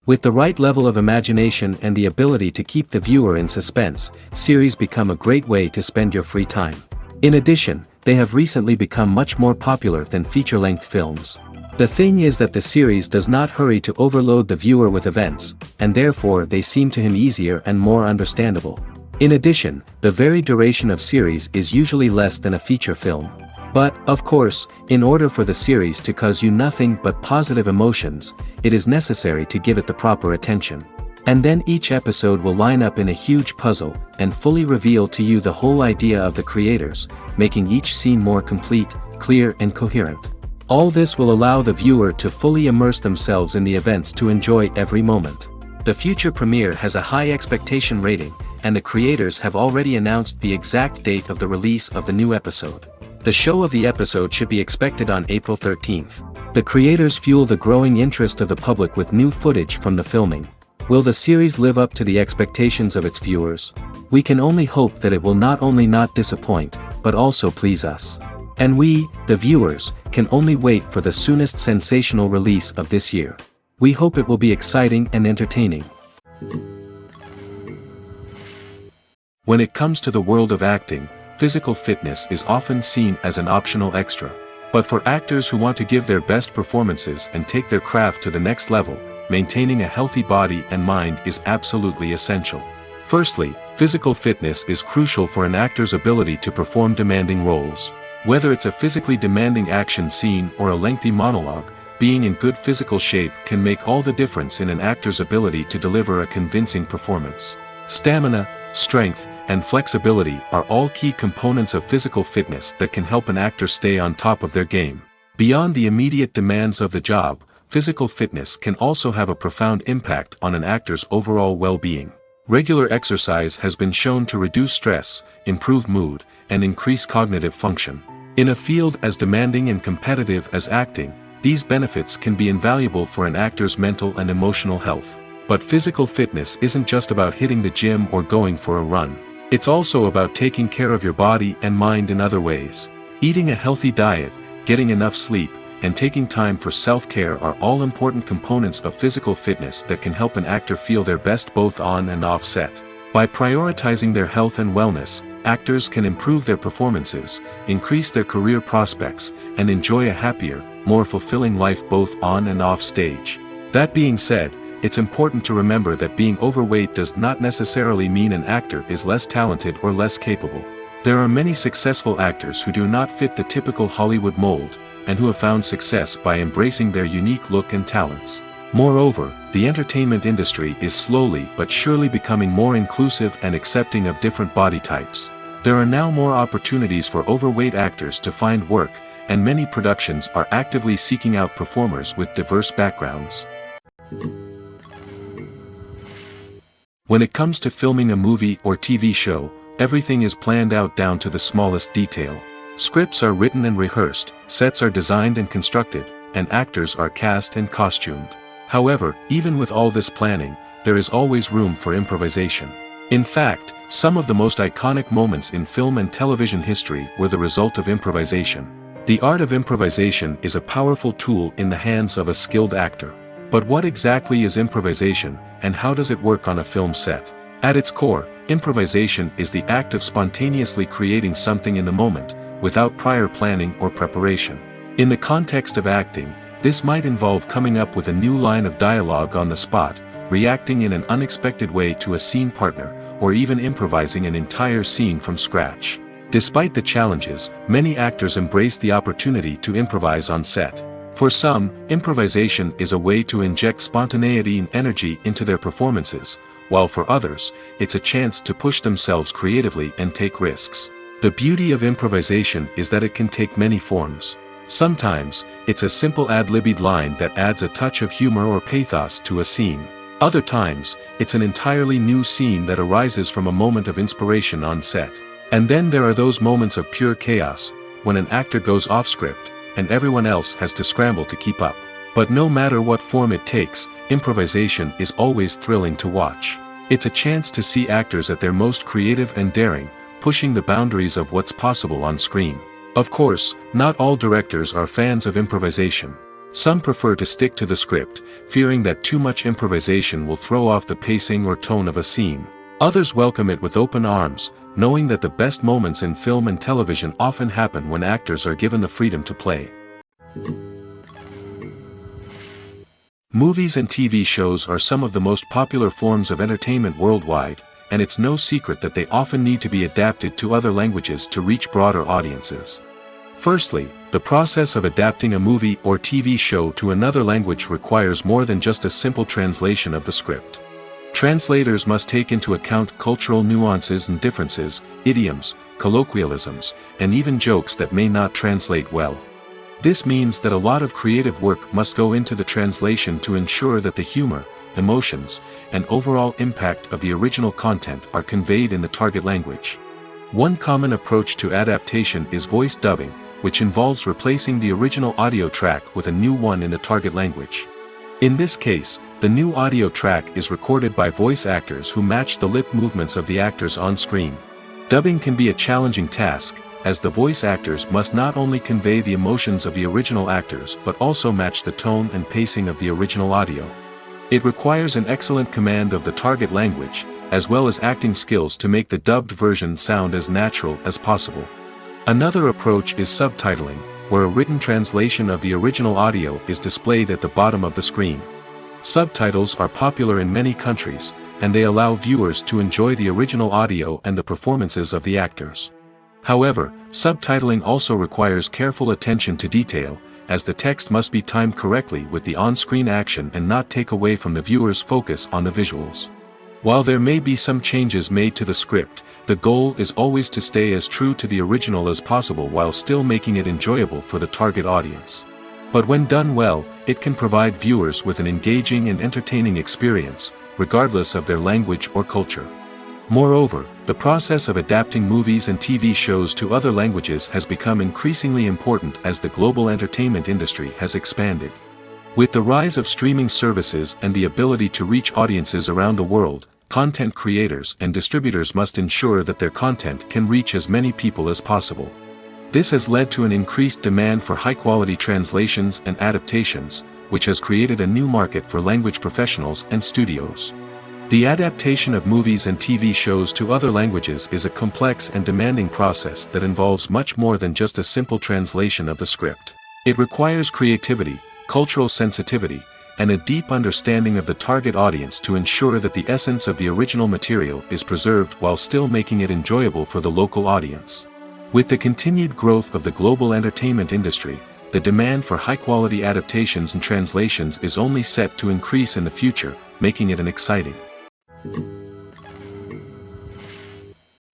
With the right level of imagination and the ability to keep the viewer in suspense, series become a great way to spend your free time. In addition, they have recently become much more popular than feature-length films. The thing is that the series does not hurry to overload the viewer with events, and therefore they seem to him easier and more understandable. In addition, the very duration of series is usually less than a feature film. But, of course, in order for the series to cause you nothing but positive emotions, it is necessary to give it the proper attention. And then each episode will line up in a huge puzzle, and fully reveal to you the whole idea of the creators, making each scene more complete, clear and coherent. All this will allow the viewer to fully immerse themselves in the events to enjoy every moment. The future premiere has a high expectation rating, and the creators have already announced the exact date of the release of the new episode. The show of the episode should be expected on April 13th. The creators fuel the growing interest of the public with new footage from the filming. Will the series live up to the expectations of its viewers? We can only hope that it will not only not disappoint, but also please us. And we, the viewers, can only wait for the soonest sensational release of this year. We hope it will be exciting and entertaining. When it comes to the world of acting, physical fitness is often seen as an optional extra. But for actors who want to give their best performances and take their craft to the next level, maintaining a healthy body and mind is absolutely essential. Firstly, physical fitness is crucial for an actor's ability to perform demanding roles. Whether it's a physically demanding action scene or a lengthy monologue, being in good physical shape can make all the difference in an actor's ability to deliver a convincing performance. Stamina, strength, and flexibility are all key components of physical fitness that can help an actor stay on top of their game. Beyond the immediate demands of the job, physical fitness can also have a profound impact on an actor's overall well-being. Regular exercise has been shown to reduce stress, improve mood, and increase cognitive function. In a field as demanding and competitive as acting, these benefits can be invaluable for an actor's mental and emotional health. But physical fitness isn't just about hitting the gym or going for a run. It's also about taking care of your body and mind in other ways. Eating a healthy diet, getting enough sleep, and taking time for self-care are all important components of physical fitness that can help an actor feel their best both on and off set. By prioritizing their health and wellness, actors can improve their performances, increase their career prospects, and enjoy a happier, more fulfilling life both on and off stage. That being said, it's important to remember that being overweight does not necessarily mean an actor is less talented or less capable. There are many successful actors who do not fit the typical Hollywood mold, and who have found success by embracing their unique look and talents. Moreover, the entertainment industry is slowly but surely becoming more inclusive and accepting of different body types. There are now more opportunities for overweight actors to find work, and many productions are actively seeking out performers with diverse backgrounds. When it comes to filming a movie or TV show, everything is planned out down to the smallest detail. Scripts are written and rehearsed, sets are designed and constructed, and actors are cast and costumed. However, even with all this planning, there is always room for improvisation. In fact, some of the most iconic moments in film and television history were the result of improvisation. The art of improvisation is a powerful tool in the hands of a skilled actor. But what exactly is improvisation, and how does it work on a film set? At its core, improvisation is the act of spontaneously creating something in the moment, without prior planning or preparation. In the context of acting, this might involve coming up with a new line of dialogue on the spot, reacting in an unexpected way to a scene partner, or even improvising an entire scene from scratch. Despite the challenges, many actors embrace the opportunity to improvise on set. For some, improvisation is a way to inject spontaneity and energy into their performances, while for others, it's a chance to push themselves creatively and take risks. The beauty of improvisation is that it can take many forms. Sometimes, it's a simple ad-libbed line that adds a touch of humor or pathos to a scene. Other times, it's an entirely new scene that arises from a moment of inspiration on set. And then there are those moments of pure chaos, when an actor goes off script, and everyone else has to scramble to keep up. But no matter what form it takes, improvisation is always thrilling to watch. It's a chance to see actors at their most creative and daring, pushing the boundaries of what's possible on screen. Of course, not all directors are fans of improvisation. Some prefer to stick to the script, fearing that too much improvisation will throw off the pacing or tone of a scene. Others welcome it with open arms, knowing that the best moments in film and television often happen when actors are given the freedom to play. Movies and TV shows are some of the most popular forms of entertainment worldwide, and it's no secret that they often need to be adapted to other languages to reach broader audiences. Firstly, the process of adapting a movie or TV show to another language requires more than just a simple translation of the script. Translators must take into account cultural nuances and differences, idioms, colloquialisms, and even jokes that may not translate well. This means that a lot of creative work must go into the translation to ensure that the humor, emotions, and overall impact of the original content are conveyed in the target language. One common approach to adaptation is voice dubbing, which involves replacing the original audio track with a new one in the target language. In this case, the new audio track is recorded by voice actors who match the lip movements of the actors on screen. Dubbing can be a challenging task, as the voice actors must not only convey the emotions of the original actors but also match the tone and pacing of the original audio. It requires an excellent command of the target language, as well as acting skills to make the dubbed version sound as natural as possible. Another approach is subtitling, where a written translation of the original audio is displayed at the bottom of the screen. Subtitles are popular in many countries, and they allow viewers to enjoy the original audio and the performances of the actors. However, subtitling also requires careful attention to detail, as the text must be timed correctly with the on-screen action and not take away from the viewer's focus on the visuals. While there may be some changes made to the script, the goal is always to stay as true to the original as possible while still making it enjoyable for the target audience. But when done well, it can provide viewers with an engaging and entertaining experience, regardless of their language or culture. Moreover, the process of adapting movies and TV shows to other languages has become increasingly important as the global entertainment industry has expanded. With the rise of streaming services and the ability to reach audiences around the world, content creators and distributors must ensure that their content can reach as many people as possible. This has led to an increased demand for high-quality translations and adaptations, which has created a new market for language professionals and studios. The adaptation of movies and TV shows to other languages is a complex and demanding process that involves much more than just a simple translation of the script. It requires creativity, cultural sensitivity, and a deep understanding of the target audience to ensure that the essence of the original material is preserved while still making it enjoyable for the local audience. With the continued growth of the global entertainment industry, the demand for high-quality adaptations and translations is only set to increase in the future, making it an exciting.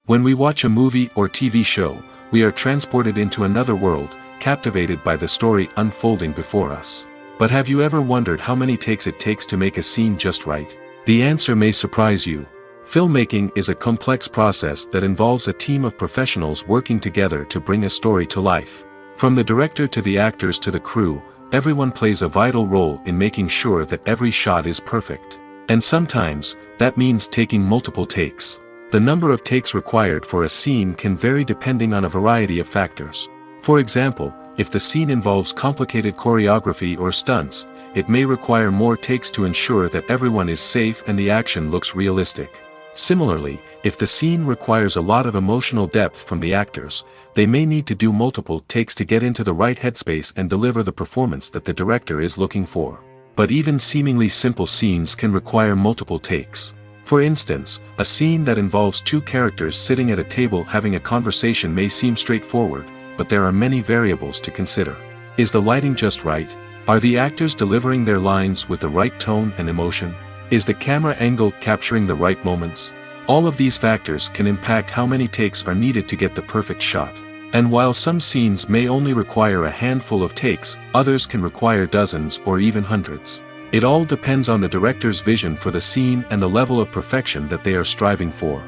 When we watch a movie or TV show, we are transported into another world, captivated by the story unfolding before us. But have you ever wondered how many takes it takes to make a scene just right? The answer may surprise you. Filmmaking is a complex process that involves a team of professionals working together to bring a story to life. From the director to the actors to the crew, everyone plays a vital role in making sure that every shot is perfect. And sometimes, that means taking multiple takes. The number of takes required for a scene can vary depending on a variety of factors. For example, if the scene involves complicated choreography or stunts, it may require more takes to ensure that everyone is safe and the action looks realistic. Similarly, if the scene requires a lot of emotional depth from the actors, they may need to do multiple takes to get into the right headspace and deliver the performance that the director is looking for. But even seemingly simple scenes can require multiple takes. For instance, a scene that involves two characters sitting at a table having a conversation may seem straightforward, but there are many variables to consider. Is the lighting just right? Are the actors delivering their lines with the right tone and emotion? Is the camera angle capturing the right moments? All of these factors can impact how many takes are needed to get the perfect shot. And while some scenes may only require a handful of takes, others can require dozens or even hundreds. It all depends on the director's vision for the scene and the level of perfection that they are striving for.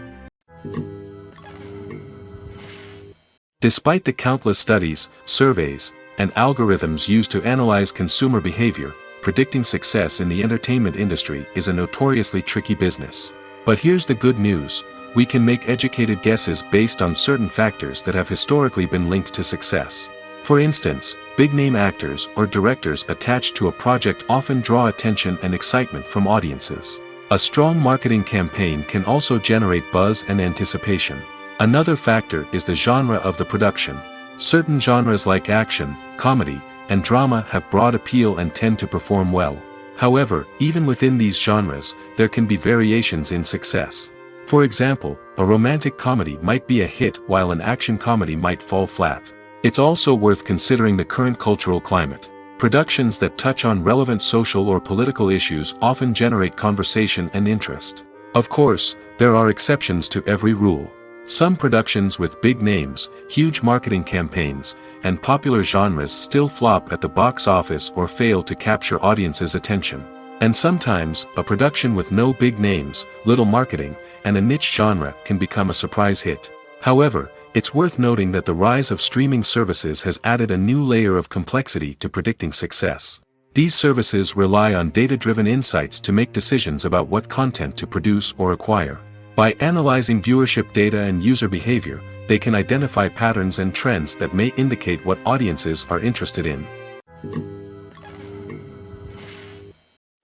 Despite the countless studies, surveys, and algorithms used to analyze consumer behavior, predicting success in the entertainment industry is a notoriously tricky business. But here's the good news: we can make educated guesses based on certain factors that have historically been linked to success. For instance, big-name actors or directors attached to a project often draw attention and excitement from audiences. A strong marketing campaign can also generate buzz and anticipation. Another factor is the genre of the production. Certain genres like action, comedy, and drama have broad appeal and tend to perform well. However, even within these genres, there can be variations in success. For example, a romantic comedy might be a hit while an action comedy might fall flat. It's also worth considering the current cultural climate. Productions that touch on relevant social or political issues often generate conversation and interest. Of course, there are exceptions to every rule. Some productions with big names, huge marketing campaigns, and popular genres still flop at the box office or fail to capture audiences' attention. And sometimes, a production with no big names, little marketing, and a niche genre can become a surprise hit. However, it's worth noting that the rise of streaming services has added a new layer of complexity to predicting success. These services rely on data-driven insights to make decisions about what content to produce or acquire. By analyzing viewership data and user behavior, they can identify patterns and trends that may indicate what audiences are interested in.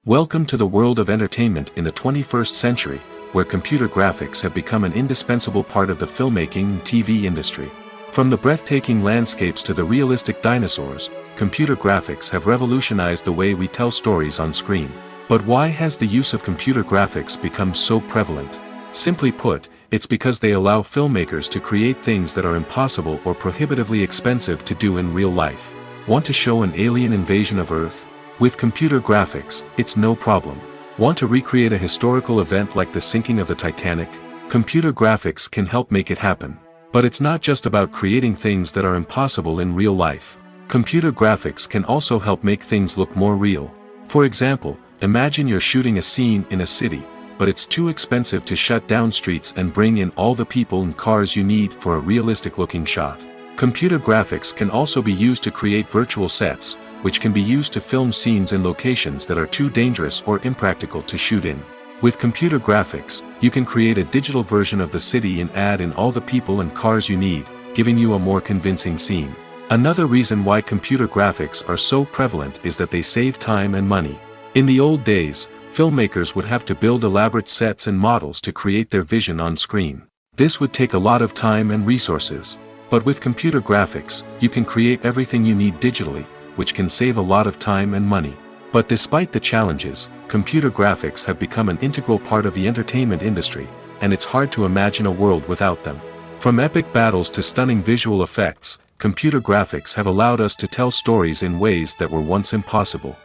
Welcome to the world of entertainment in the 21st century, where computer graphics have become an indispensable part of the filmmaking and TV industry. From the breathtaking landscapes to the realistic dinosaurs, computer graphics have revolutionized the way we tell stories on screen. But why has the use of computer graphics become so prevalent? Simply put, it's because they allow filmmakers to create things that are impossible or prohibitively expensive to do in real life. Want to show an alien invasion of Earth? With computer graphics, it's no problem. Want to recreate a historical event like the sinking of the Titanic? Computer graphics can help make it happen. But it's not just about creating things that are impossible in real life. Computer graphics can also help make things look more real. For example, imagine you're shooting a scene in a city, but it's too expensive to shut down streets and bring in all the people and cars you need for a realistic-looking shot. Computer graphics can also be used to create virtual sets, which can be used to film scenes in locations that are too dangerous or impractical to shoot in. With computer graphics, you can create a digital version of the city and add in all the people and cars you need, giving you a more convincing scene. Another reason why computer graphics are so prevalent is that they save time and money. In the old days, filmmakers would have to build elaborate sets and models to create their vision on screen. This would take a lot of time and resources. But with computer graphics, you can create everything you need digitally, which can save a lot of time and money. But despite the challenges, computer graphics have become an integral part of the entertainment industry, and it's hard to imagine a world without them. From epic battles to stunning visual effects, computer graphics have allowed us to tell stories in ways that were once impossible.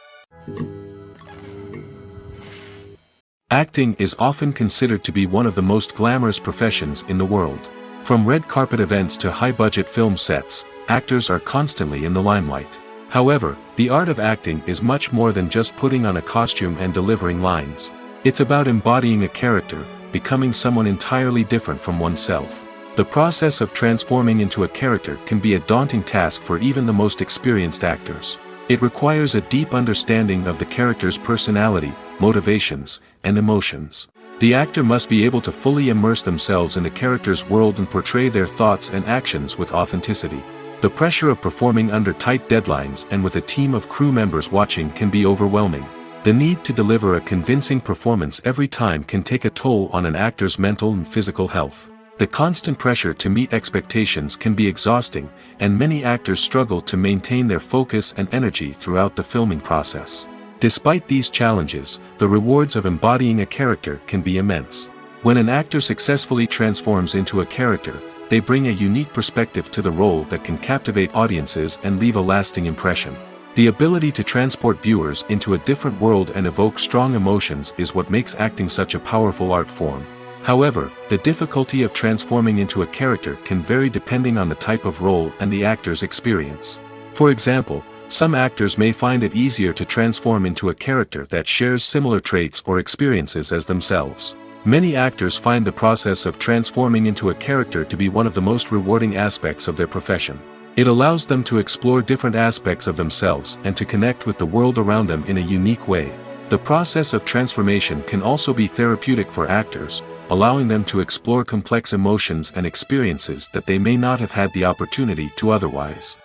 Acting is often considered to be one of the most glamorous professions in the world. From red carpet events to high-budget film sets, actors are constantly in the limelight. However, the art of acting is much more than just putting on a costume and delivering lines. It's about embodying a character, becoming someone entirely different from oneself. The process of transforming into a character can be a daunting task for even the most experienced actors. It requires a deep understanding of the character's personality, motivations, and emotions. The actor must be able to fully immerse themselves in the character's world and portray their thoughts and actions with authenticity. The pressure of performing under tight deadlines and with a team of crew members watching can be overwhelming. The need to deliver a convincing performance every time can take a toll on an actor's mental and physical health. The constant pressure to meet expectations can be exhausting, and many actors struggle to maintain their focus and energy throughout the filming process. Despite these challenges, the rewards of embodying a character can be immense. When an actor successfully transforms into a character, they bring a unique perspective to the role that can captivate audiences and leave a lasting impression. The ability to transport viewers into a different world and evoke strong emotions is what makes acting such a powerful art form. However, the difficulty of transforming into a character can vary depending on the type of role and the actor's experience. For example, some actors may find it easier to transform into a character that shares similar traits or experiences as themselves. Many actors find the process of transforming into a character to be one of the most rewarding aspects of their profession. It allows them to explore different aspects of themselves and to connect with the world around them in a unique way. The process of transformation can also be therapeutic for actors, allowing them to explore complex emotions and experiences that they may not have had the opportunity to otherwise.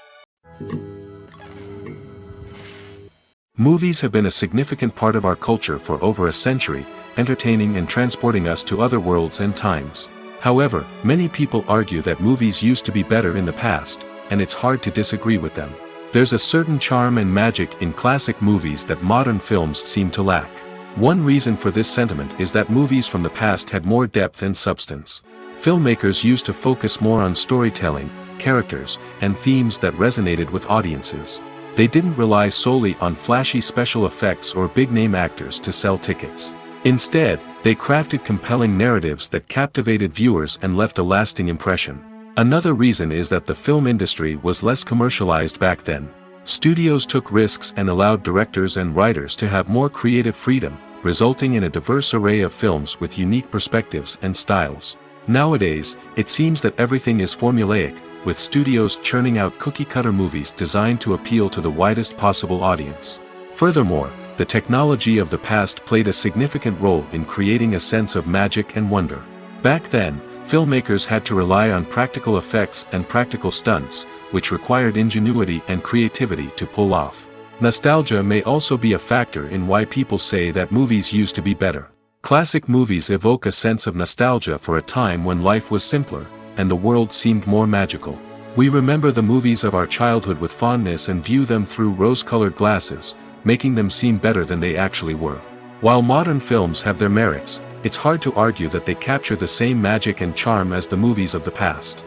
Movies have been a significant part of our culture for over a century, entertaining and transporting us to other worlds and times. However, many people argue that movies used to be better in the past, and it's hard to disagree with them. There's a certain charm and magic in classic movies that modern films seem to lack. One reason for this sentiment is that movies from the past had more depth and substance. Filmmakers used to focus more on storytelling, characters, and themes that resonated with audiences. They didn't rely solely on flashy special effects or big-name actors to sell tickets. Instead, they crafted compelling narratives that captivated viewers and left a lasting impression. Another reason is that the film industry was less commercialized back then. Studios took risks and allowed directors and writers to have more creative freedom, resulting in a diverse array of films with unique perspectives and styles. Nowadays, it seems that everything is formulaic, with studios churning out cookie-cutter movies designed to appeal to the widest possible audience. Furthermore, the technology of the past played a significant role in creating a sense of magic and wonder. Back then, filmmakers had to rely on practical effects and practical stunts, which required ingenuity and creativity to pull off. Nostalgia may also be a factor in why people say that movies used to be better. Classic movies evoke a sense of nostalgia for a time when life was simpler, and the world seemed more magical. We remember the movies of our childhood with fondness and view them through rose-colored glasses, making them seem better than they actually were. While modern films have their merits, it's hard to argue that they capture the same magic and charm as the movies of the past.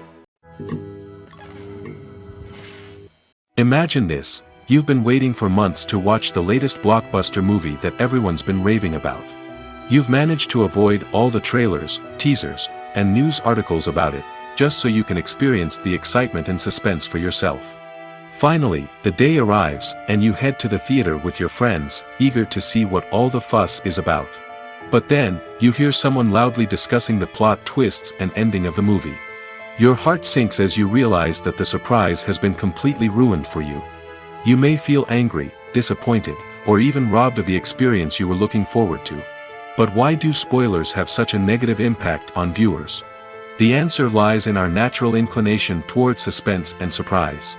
Imagine this: you've been waiting for months to watch the latest blockbuster movie that everyone's been raving about. You've managed to avoid all the trailers, teasers, and news articles about it, just so you can experience the excitement and suspense for yourself. Finally, the day arrives, and you head to the theater with your friends, eager to see what all the fuss is about. But then, you hear someone loudly discussing the plot twists and ending of the movie. Your heart sinks as you realize that the surprise has been completely ruined for you. You may feel angry, disappointed, or even robbed of the experience you were looking forward to. But why do spoilers have such a negative impact on viewers? The answer lies in our natural inclination toward suspense and surprise.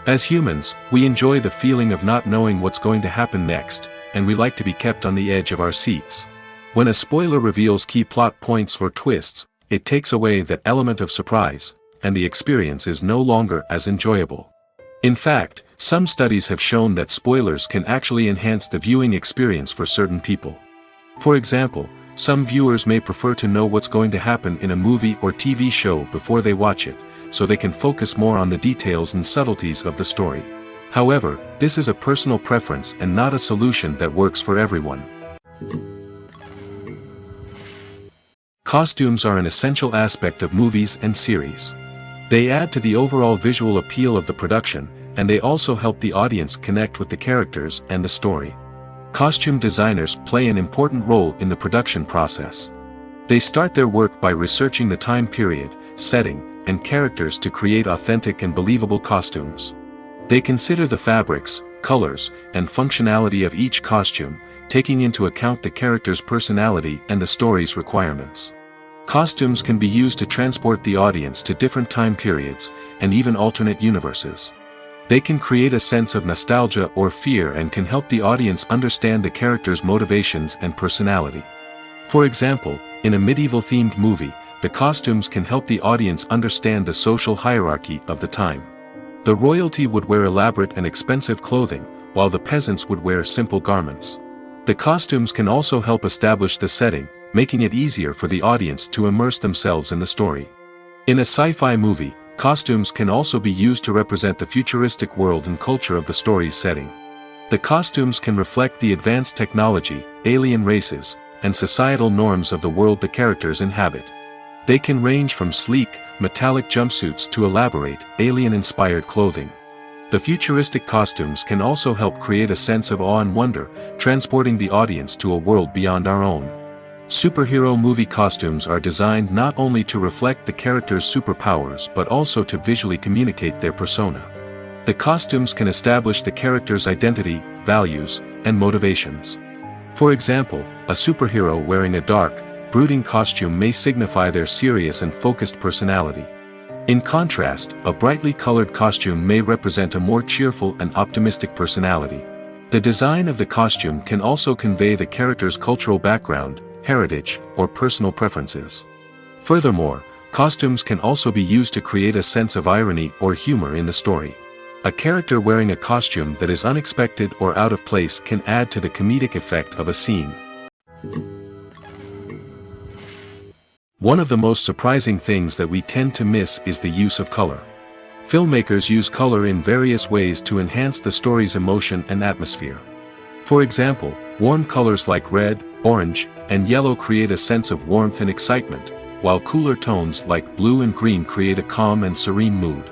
As humans, we enjoy the feeling of not knowing what's going to happen next, and we like to be kept on the edge of our seats. When a spoiler reveals key plot points or twists, it takes away that element of surprise, and the experience is no longer as enjoyable. In fact, some studies have shown that spoilers can actually enhance the viewing experience for certain people. For example, some viewers may prefer to know what's going to happen in a movie or TV show before they watch it, so they can focus more on the details and subtleties of the story. However, this is a personal preference and not a solution that works for everyone. Costumes are an essential aspect of movies and series. They add to the overall visual appeal of the production, and they also help the audience connect with the characters and the story. Costume designers play an important role in the production process. They start their work by researching the time period, setting, and characters to create authentic and believable costumes. They consider the fabrics, colors, and functionality of each costume, taking into account the character's personality and the story's requirements. Costumes can be used to transport the audience to different time periods, and even alternate universes. They can create a sense of nostalgia or fear and can help the audience understand the character's motivations and personality. For example, in a medieval-themed movie, the costumes can help the audience understand the social hierarchy of the time. The royalty would wear elaborate and expensive clothing, while the peasants would wear simple garments. The costumes can also help establish the setting, making it easier for the audience to immerse themselves in the story. In a sci-fi movie, costumes can also be used to represent the futuristic world and culture of the story's setting. The costumes can reflect the advanced technology, alien races, and societal norms of the world the characters inhabit. They can range from sleek, metallic jumpsuits to elaborate, alien-inspired clothing. The futuristic costumes can also help create a sense of awe and wonder, transporting the audience to a world beyond our own. Superhero movie costumes are designed not only to reflect the character's superpowers but also to visually communicate their persona. The costumes can establish the character's identity, values, and motivations. For example, a superhero wearing a dark, brooding costume may signify their serious and focused personality. In contrast, a brightly colored costume may represent a more cheerful and optimistic personality. The design of the costume can also convey the character's cultural background, heritage, or personal preferences. Furthermore, costumes can also be used to create a sense of irony or humor in the story. A character wearing a costume that is unexpected or out of place can add to the comedic effect of a scene. One of the most surprising things that we tend to miss is the use of color. Filmmakers use color in various ways to enhance the story's emotion and atmosphere. For example, warm colors like red, orange, and yellow create a sense of warmth and excitement, while cooler tones like blue and green create a calm and serene mood.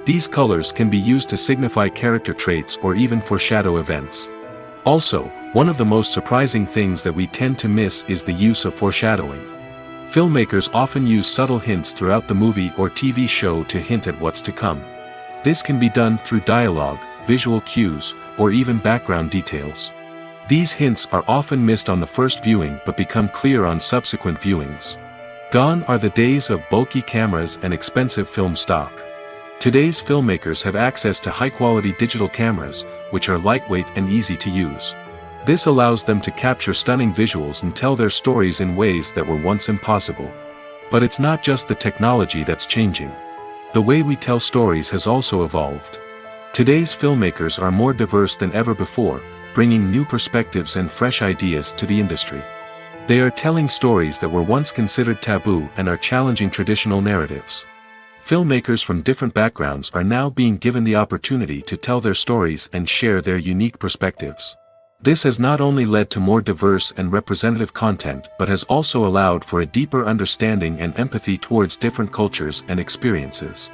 These colors can be used to signify character traits or even foreshadow events. Also, one of the most surprising things that we tend to miss is the use of foreshadowing. Filmmakers often use subtle hints throughout the movie or TV show to hint at what's to come. This can be done through dialogue, visual cues, or even background details. These hints are often missed on the first viewing but become clear on subsequent viewings. Gone are the days of bulky cameras and expensive film stock. Today's filmmakers have access to high-quality digital cameras, which are lightweight and easy to use. This allows them to capture stunning visuals and tell their stories in ways that were once impossible. But it's not just the technology that's changing. The way we tell stories has also evolved. Today's filmmakers are more diverse than ever before, bringing new perspectives and fresh ideas to the industry. They are telling stories that were once considered taboo and are challenging traditional narratives. Filmmakers from different backgrounds are now being given the opportunity to tell their stories and share their unique perspectives. This has not only led to more diverse and representative content but has also allowed for a deeper understanding and empathy towards different cultures and experiences.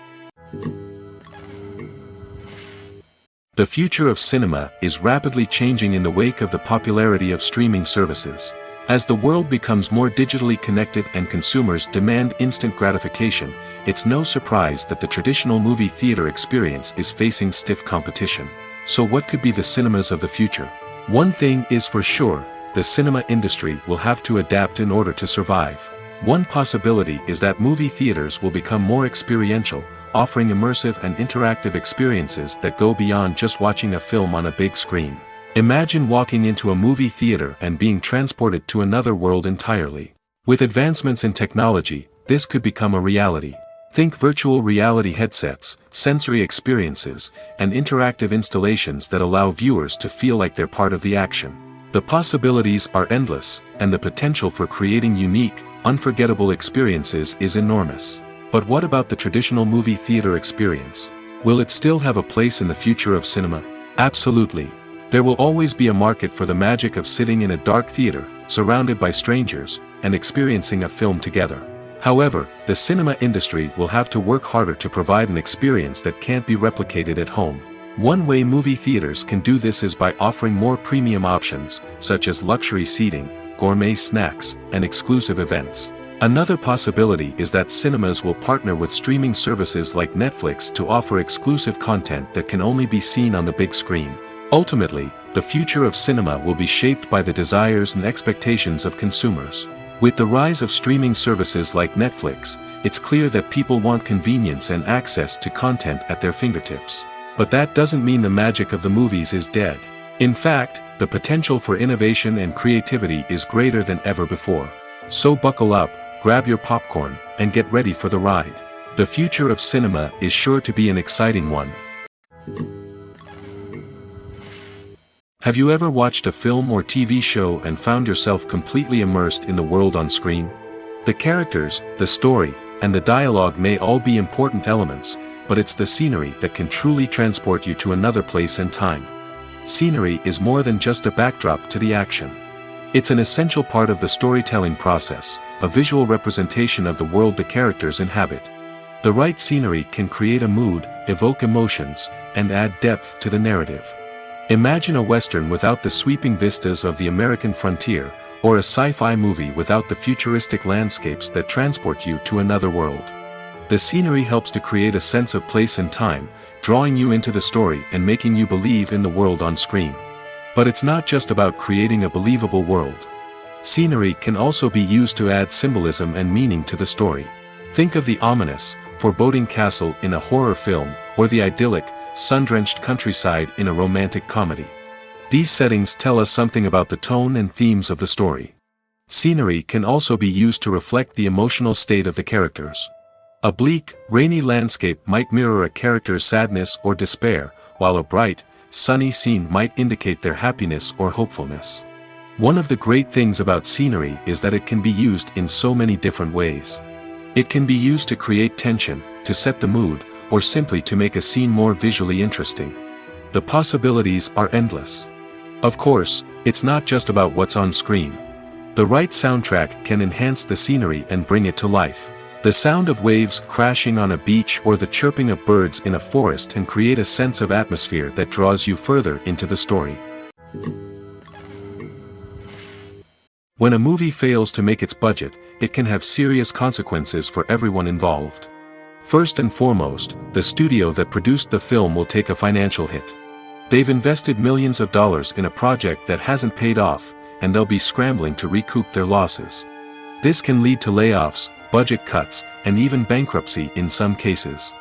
The future of cinema is rapidly changing in the wake of the popularity of streaming services. As the world becomes more digitally connected and consumers demand instant gratification, it's no surprise that the traditional movie theater experience is facing stiff competition. So what could be the cinemas of the future? One thing is for sure, the cinema industry will have to adapt in order to survive. One possibility is that movie theaters will become more experiential, offering immersive and interactive experiences that go beyond just watching a film on a big screen. Imagine walking into a movie theater and being transported to another world entirely. With advancements in technology, this could become a reality. Think virtual reality headsets, sensory experiences, and interactive installations that allow viewers to feel like they're part of the action. The possibilities are endless, and the potential for creating unique, unforgettable experiences is enormous. But what about the traditional movie theater experience? Will it still have a place in the future of cinema? Absolutely. There will always be a market for the magic of sitting in a dark theater, surrounded by strangers, and experiencing a film together. However, the cinema industry will have to work harder to provide an experience that can't be replicated at home. One way movie theaters can do this is by offering more premium options, such as luxury seating, gourmet snacks, and exclusive events. Another possibility is that cinemas will partner with streaming services like Netflix to offer exclusive content that can only be seen on the big screen. Ultimately, the future of cinema will be shaped by the desires and expectations of consumers. With the rise of streaming services like Netflix, it's clear that people want convenience and access to content at their fingertips. But that doesn't mean the magic of the movies is dead. In fact, the potential for innovation and creativity is greater than ever before. So buckle up, grab your popcorn, and get ready for the ride. The future of cinema is sure to be an exciting one. Have you ever watched a film or TV show and found yourself completely immersed in the world on screen? The characters, the story, and the dialogue may all be important elements, but it's the scenery that can truly transport you to another place and time. Scenery is more than just a backdrop to the action. It's an essential part of the storytelling process, a visual representation of the world the characters inhabit. The right scenery can create a mood, evoke emotions, and add depth to the narrative. Imagine a Western without the sweeping vistas of the American frontier, or a sci-fi movie without the futuristic landscapes that transport you to another world. The scenery helps to create a sense of place and time, drawing you into the story and making you believe in the world on screen. But it's not just about creating a believable world. Scenery can also be used to add symbolism and meaning to the story. Think of the ominous, foreboding castle in a horror film, or the idyllic, sun-drenched countryside in a romantic comedy. These settings tell us something about the tone and themes of the story. Scenery can also be used to reflect the emotional state of the characters. A bleak, rainy landscape might mirror a character's sadness or despair, while a bright, sunny scene might indicate their happiness or hopefulness. One of the great things about scenery is that it can be used in so many different ways. It can be used to create tension, to set the mood, or simply to make a scene more visually interesting. The possibilities are endless. Of course, it's not just about what's on screen. The right soundtrack can enhance the scenery and bring it to life. The sound of waves crashing on a beach or the chirping of birds in a forest can create a sense of atmosphere that draws you further into the story. When a movie fails to make its budget, it can have serious consequences for everyone involved. First and foremost, the studio that produced the film will take a financial hit. They've invested millions of dollars in a project that hasn't paid off, and they'll be scrambling to recoup their losses. This can lead to layoffs, budget cuts, and even bankruptcy in some cases.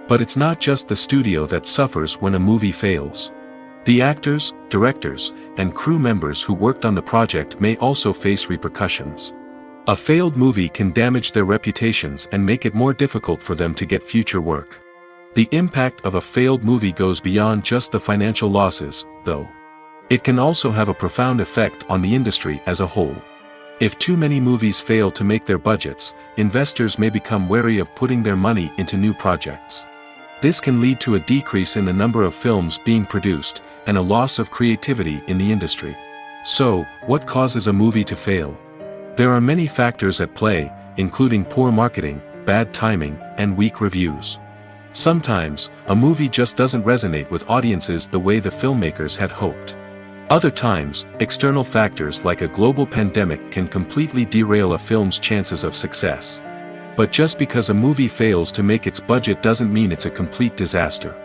But it's not just the studio that suffers when a movie fails. The actors, directors, and crew members who worked on the project may also face repercussions. A failed movie can damage their reputations and make it more difficult for them to get future work. The impact of a failed movie goes beyond just the financial losses, though. It can also have a profound effect on the industry as a whole. If too many movies fail to make their budgets, investors may become wary of putting their money into new projects. This can lead to a decrease in the number of films being produced, and a loss of creativity in the industry. So, what causes a movie to fail? There are many factors at play, including poor marketing, bad timing, and weak reviews. Sometimes, a movie just doesn't resonate with audiences the way the filmmakers had hoped. Other times, external factors like a global pandemic can completely derail a film's chances of success. But just because a movie fails to make its budget doesn't mean it's a complete disaster.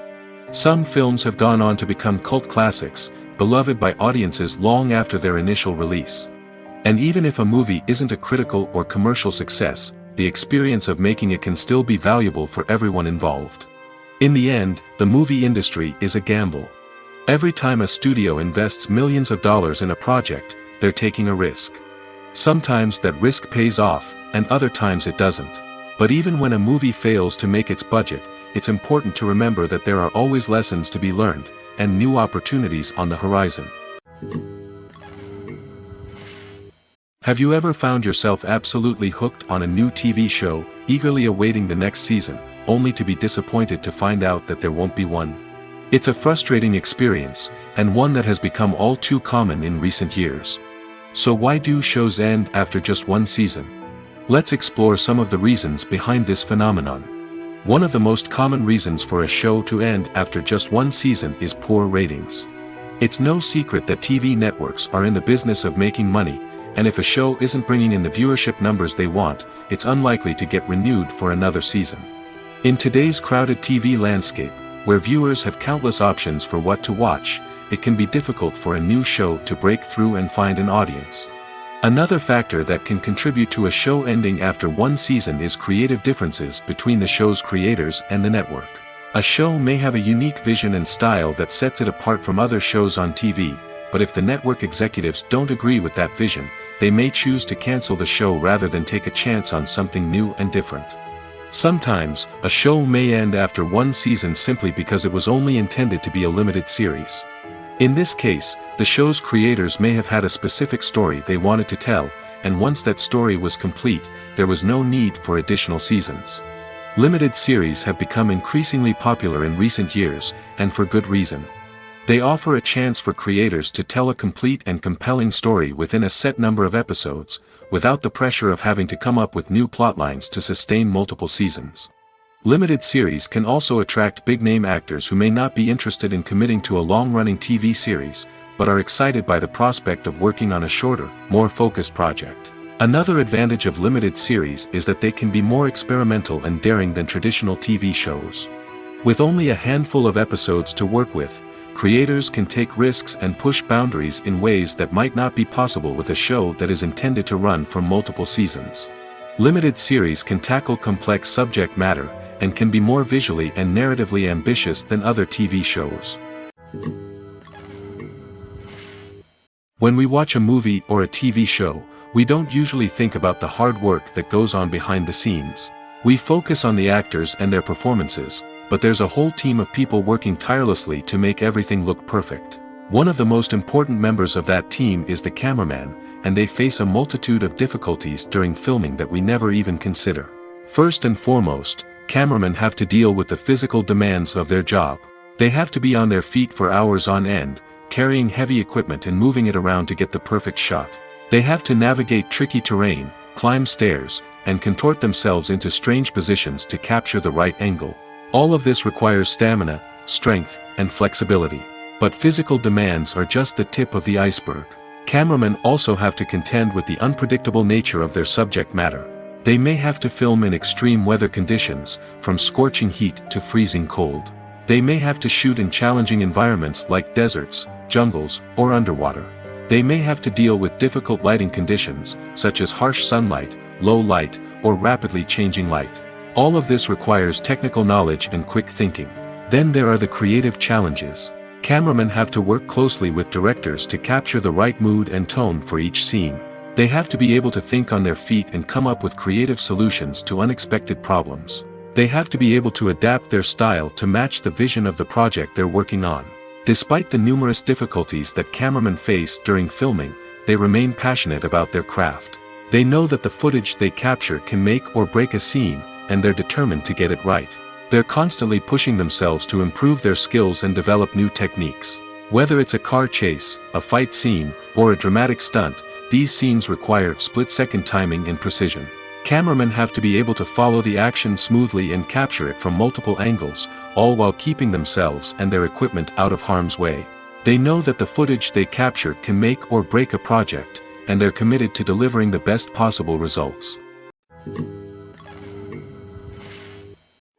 Some films have gone on to become cult classics, beloved by audiences long after their initial release. And even if a movie isn't a critical or commercial success, the experience of making it can still be valuable for everyone involved. In the end, the movie industry is a gamble. Every time a studio invests millions of dollars in a project, they're taking a risk. Sometimes that risk pays off, and other times it doesn't. But even when a movie fails to make its budget, it's important to remember that there are always lessons to be learned, and new opportunities on the horizon. Have you ever found yourself absolutely hooked on a new TV show, eagerly awaiting the next season, only to be disappointed to find out that there won't be one? It's a frustrating experience, and one that has become all too common in recent years. So why do shows end after just one season? Let's explore some of the reasons behind this phenomenon. One of the most common reasons for a show to end after just one season is poor ratings. It's no secret that TV networks are in the business of making money, and if a show isn't bringing in the viewership numbers they want, it's unlikely to get renewed for another season. In today's crowded TV landscape, where viewers have countless options for what to watch, it can be difficult for a new show to break through and find an audience. Another factor that can contribute to a show ending after one season is creative differences between the show's creators and the network. A show may have a unique vision and style that sets it apart from other shows on TV, but if the network executives don't agree with that vision, they may choose to cancel the show rather than take a chance on something new and different. Sometimes, a show may end after one season simply because it was only intended to be a limited series. In this case, the show's creators may have had a specific story they wanted to tell, and once that story was complete, there was no need for additional seasons. Limited series have become increasingly popular in recent years, and for good reason. They offer a chance for creators to tell a complete and compelling story within a set number of episodes, without the pressure of having to come up with new plotlines to sustain multiple seasons. Limited series can also attract big-name actors who may not be interested in committing to a long-running TV series, but are excited by the prospect of working on a shorter, more focused project. Another advantage of limited series is that they can be more experimental and daring than traditional TV shows. With only a handful of episodes to work with, creators can take risks and push boundaries in ways that might not be possible with a show that is intended to run for multiple seasons. Limited series can tackle complex subject matter, and can be more visually and narratively ambitious than other TV shows. When we watch a movie or a TV show, we don't usually think about the hard work that goes on behind the scenes. We focus on the actors and their performances, but there's a whole team of people working tirelessly to make everything look perfect. One of the most important members of that team is the cameraman, and they face a multitude of difficulties during filming that we never even consider. First and foremost, cameramen have to deal with the physical demands of their job. They have to be on their feet for hours on end, carrying heavy equipment and moving it around to get the perfect shot. They have to navigate tricky terrain, climb stairs, and contort themselves into strange positions to capture the right angle. All of this requires stamina, strength, and flexibility. But physical demands are just the tip of the iceberg. Cameramen also have to contend with the unpredictable nature of their subject matter. They may have to film in extreme weather conditions, from scorching heat to freezing cold. They may have to shoot in challenging environments like deserts, jungles, or underwater. They may have to deal with difficult lighting conditions, such as harsh sunlight, low light, or rapidly changing light. All of this requires technical knowledge and quick thinking. Then there are the creative challenges. Cameramen have to work closely with directors to capture the right mood and tone for each scene. They have to be able to think on their feet and come up with creative solutions to unexpected problems. They have to be able to adapt their style to match the vision of the project they're working on. Despite the numerous difficulties that cameramen face during filming, they remain passionate about their craft. They know that the footage they capture can make or break a scene, and they're determined to get it right. They're constantly pushing themselves to improve their skills and develop new techniques. Whether it's a car chase, a fight scene, or a dramatic stunt, these scenes require split-second timing and precision. Cameramen have to be able to follow the action smoothly and capture it from multiple angles, all while keeping themselves and their equipment out of harm's way. They know that the footage they capture can make or break a project, and they're committed to delivering the best possible results.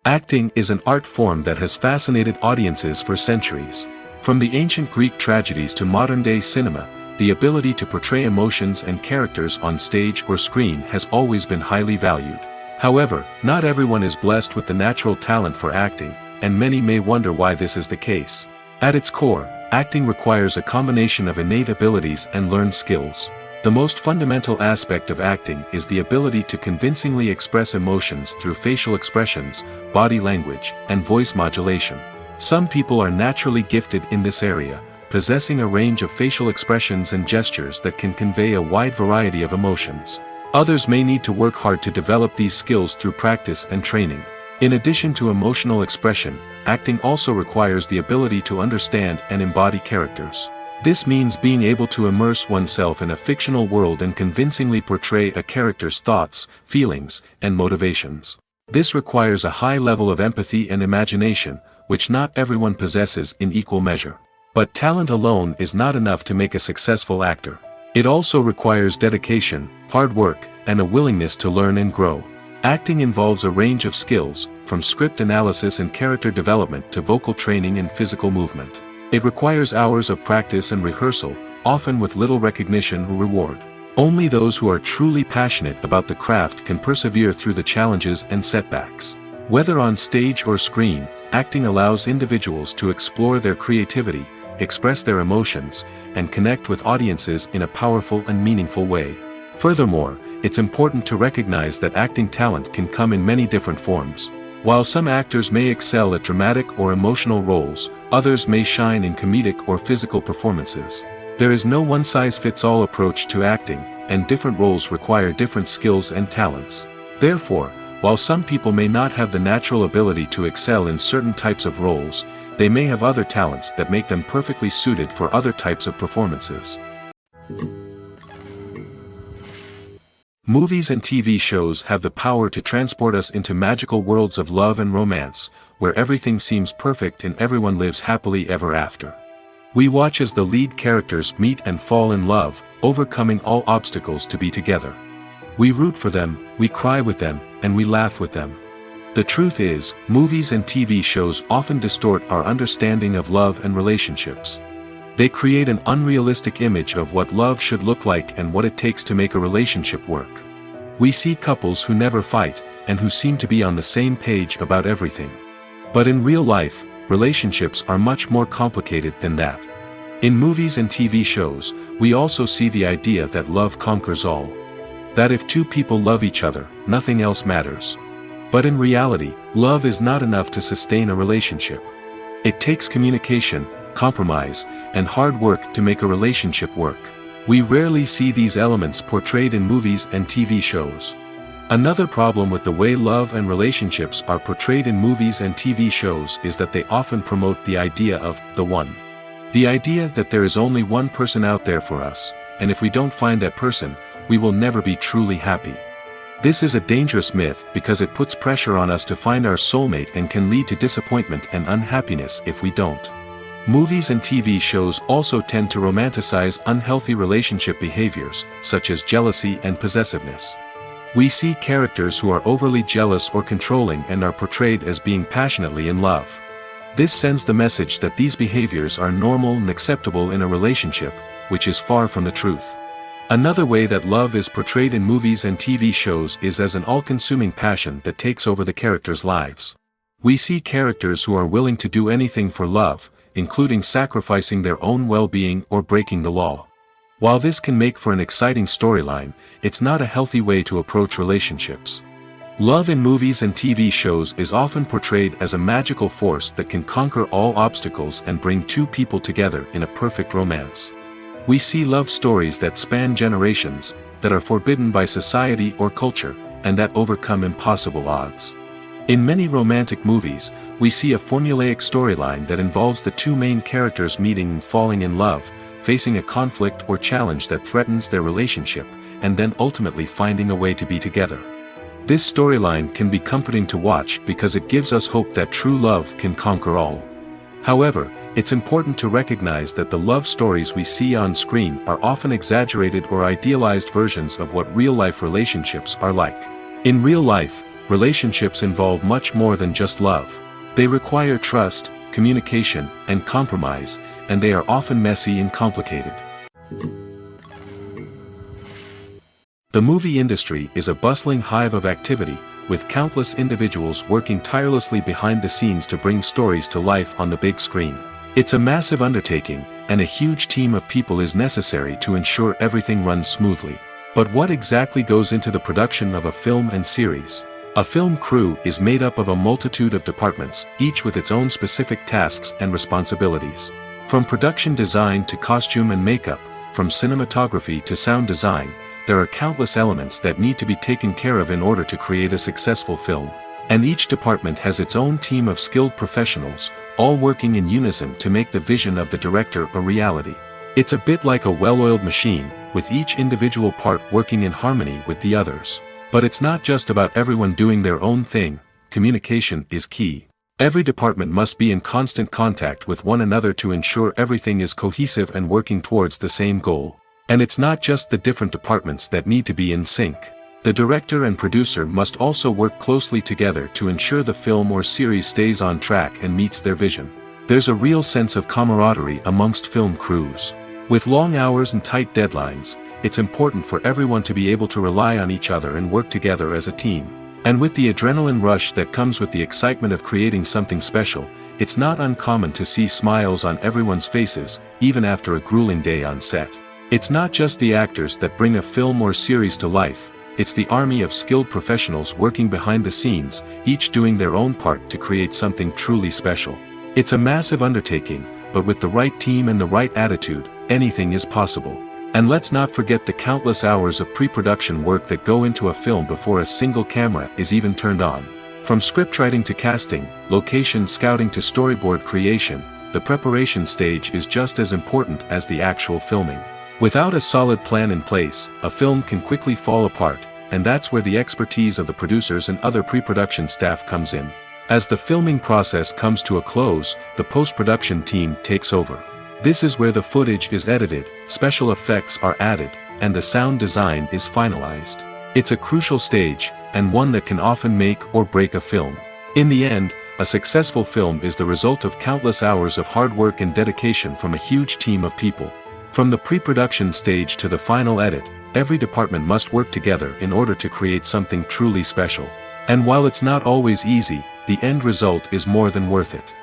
Acting is an art form that has fascinated audiences for centuries. From the ancient Greek tragedies to modern-day cinema, the ability to portray emotions and characters on stage or screen has always been highly valued. However, not everyone is blessed with the natural talent for acting, and many may wonder why this is the case. At its core, acting requires a combination of innate abilities and learned skills. The most fundamental aspect of acting is the ability to convincingly express emotions through facial expressions, body language, and voice modulation. Some people are naturally gifted in this area, possessing a range of facial expressions and gestures that can convey a wide variety of emotions. Others may need to work hard to develop these skills through practice and training. In addition to emotional expression, acting also requires the ability to understand and embody characters. This means being able to immerse oneself in a fictional world and convincingly portray a character's thoughts, feelings, and motivations. This requires a high level of empathy and imagination, which not everyone possesses in equal measure. But talent alone is not enough to make a successful actor. It also requires dedication, hard work, and a willingness to learn and grow. Acting involves a range of skills, from script analysis and character development to vocal training and physical movement. It requires hours of practice and rehearsal, often with little recognition or reward. Only those who are truly passionate about the craft can persevere through the challenges and setbacks. Whether on stage or screen, acting allows individuals to explore their creativity, express their emotions, and connect with audiences in a powerful and meaningful way. Furthermore, it's important to recognize that acting talent can come in many different forms. While some actors may excel at dramatic or emotional roles, others may shine in comedic or physical performances. There is no one-size-fits-all approach to acting, and different roles require different skills and talents. Therefore, while some people may not have the natural ability to excel in certain types of roles, they may have other talents that make them perfectly suited for other types of performances. Movies and TV shows have the power to transport us into magical worlds of love and romance, where everything seems perfect and everyone lives happily ever after. We watch as the lead characters meet and fall in love, overcoming all obstacles to be together. We root for them, we cry with them, and we laugh with them. The truth is, movies and TV shows often distort our understanding of love and relationships. They create an unrealistic image of what love should look like and what it takes to make a relationship work. We see couples who never fight, and who seem to be on the same page about everything. But in real life, relationships are much more complicated than that. In movies and TV shows, we also see the idea that love conquers all. That if two people love each other, nothing else matters. But in reality, love is not enough to sustain a relationship. It takes communication, compromise, and hard work to make a relationship work. We rarely see these elements portrayed in movies and TV shows. Another problem with the way love and relationships are portrayed in movies and TV shows is that they often promote the idea of the one. The idea that there is only one person out there for us, and if we don't find that person, we will never be truly happy. This is a dangerous myth because it puts pressure on us to find our soulmate and can lead to disappointment and unhappiness if we don't. Movies and TV shows also tend to romanticize unhealthy relationship behaviors, such as jealousy and possessiveness. We see characters who are overly jealous or controlling and are portrayed as being passionately in love. This sends the message that these behaviors are normal and acceptable in a relationship, which is far from the truth. Another way that love is portrayed in movies and TV shows is as an all-consuming passion that takes over the characters' lives. We see characters who are willing to do anything for love, including sacrificing their own well-being or breaking the law. While this can make for an exciting storyline, it's not a healthy way to approach relationships. Love in movies and TV shows is often portrayed as a magical force that can conquer all obstacles and bring two people together in a perfect romance. We see love stories that span generations, that are forbidden by society or culture, and that overcome impossible odds. In many romantic movies, we see a formulaic storyline that involves the two main characters meeting and falling in love, facing a conflict or challenge that threatens their relationship, and then ultimately finding a way to be together. This storyline can be comforting to watch because it gives us hope that true love can conquer all. However, it's important to recognize that the love stories we see on screen are often exaggerated or idealized versions of what real-life relationships are like. In real life, relationships involve much more than just love. They require trust, communication, and compromise, and they are often messy and complicated. The movie industry is a bustling hive of activity, with countless individuals working tirelessly behind the scenes to bring stories to life on the big screen. It's a massive undertaking, and a huge team of people is necessary to ensure everything runs smoothly. But what exactly goes into the production of a film and series? A film crew is made up of a multitude of departments, each with its own specific tasks and responsibilities. From production design to costume and makeup, from cinematography to sound design, there are countless elements that need to be taken care of in order to create a successful film. And each department has its own team of skilled professionals, all working in unison to make the vision of the director a reality. It's a bit like a well-oiled machine, with each individual part working in harmony with the others. But it's not just about everyone doing their own thing. Communication is key. Every department must be in constant contact with one another to ensure everything is cohesive and working towards the same goal. And it's not just the different departments that need to be in sync. The director and producer must also work closely together to ensure the film or series stays on track and meets their vision. There's a real sense of camaraderie amongst film crews. With long hours and tight deadlines, it's important for everyone to be able to rely on each other and work together as a team. And with the adrenaline rush that comes with the excitement of creating something special, it's not uncommon to see smiles on everyone's faces, even after a grueling day on set. It's not just the actors that bring a film or series to life, it's the army of skilled professionals working behind the scenes, each doing their own part to create something truly special. It's a massive undertaking, but with the right team and the right attitude, anything is possible. And let's not forget the countless hours of pre-production work that go into a film before a single camera is even turned on. From scriptwriting to casting, location scouting to storyboard creation, the preparation stage is just as important as the actual filming. Without a solid plan in place, a film can quickly fall apart, and that's where the expertise of the producers and other pre-production staff comes in. As the filming process comes to a close, the post-production team takes over. This is where the footage is edited, special effects are added, and the sound design is finalized. It's a crucial stage, and one that can often make or break a film. In the end, a successful film is the result of countless hours of hard work and dedication from a huge team of people. From the pre-production stage to the final edit, every department must work together in order to create something truly special. And while it's not always easy, the end result is more than worth it.